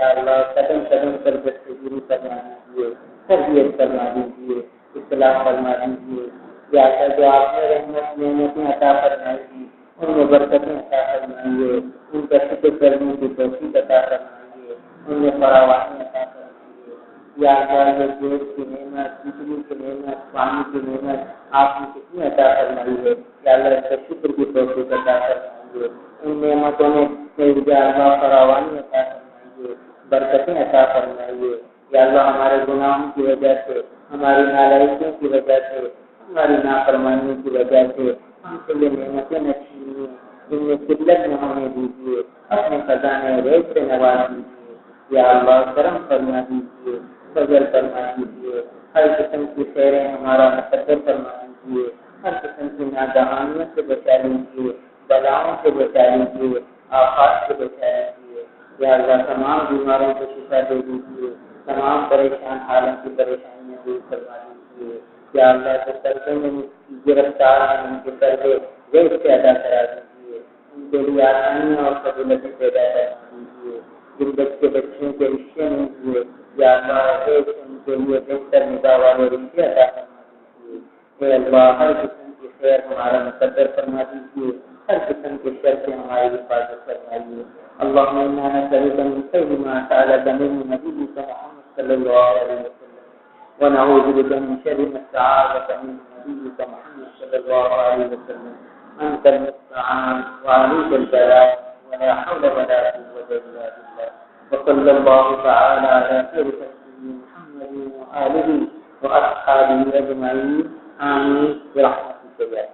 اللہ قدم قدم پر گفتگو کرنا دیجیے. تربیت کرنا دیجیے. اصلاح فرما دیجیے. یا جو آپ نے نعمتیں عطا فرمائی تھی ان میں برکتیں عطا فرمائیے. ان کا شکر کرنے کی توفیق عطا فرمائیے. ان میں فراوانی عطا فرمائیے. یا اللہ جیب کی نعمت بجلی کی نعمت پانی کی نعمت آپ نے کتنی عطا فرمائی ہے. یا اللہ اس کا شکر کی توفیق عطا فرمائیے. ان نعمتوں میں یا اللہ فراوانی عطا فرمائیے. برکتیں عطا فرمائیے. یا اللہ ہمارے گناہوں کی وجہ سے ہماری نالائکیوں کی وجہ سے ہماری نافرمانیوں کی وجہ سے ہم سے یہ نعمتیں نہ چھینیے. جن میں قلت نہ ہونے دیجیے. اپنے خزانے غیب سے نواز دیجیے. یا اللہ کرم فرما دیجیے. فضل فرما دیجیے. ہر قسم کی خیریں ہمارا مقدر فرما دیجیے. ہر قسم کی نادہانیوں سے بچا لیجیے. بلاؤں سے بچا لیجیے. آفات سے بچا لیجیے. یا اللہ تمام بیماروں کو شفا دے دیجیے. تمام پریشان حالوں کی پریشانیاں دور کروا دیجیے. یا اللہ کے سردے میں گرفتار ہیں ان کے سردے غیب سے ادا کرا دیجیے. ان کے لیے آسانیاں اور سہولتیں پیدا کروا دیجیے. جن بچوں کے رشتے نہیں ہوئے یا اللہ غیب سے ان کے لیے بہتر نگاہ والے رشتے ادا فرما دیجیے. اے اللہ ہر قسم کی خیر ہمارا مقدر فرما دیجیے. ہر قسم کے شر سے ہماری حفاظت فرمائیے. اللهم انا نسألك من خير ما سألك منه نبيك محمد صلى الله عليه وسلم ونعوذ بك من شر ما استعاذك منه نبيك محمد صلى الله عليه وسلم. أنت المستعان وعليك البلاء ولا حول ولا قوة إلا بالله. وصلى الله تعالى على خير خلقه محمد وآله وأصحابه أجمعين. آمين برحمتك يا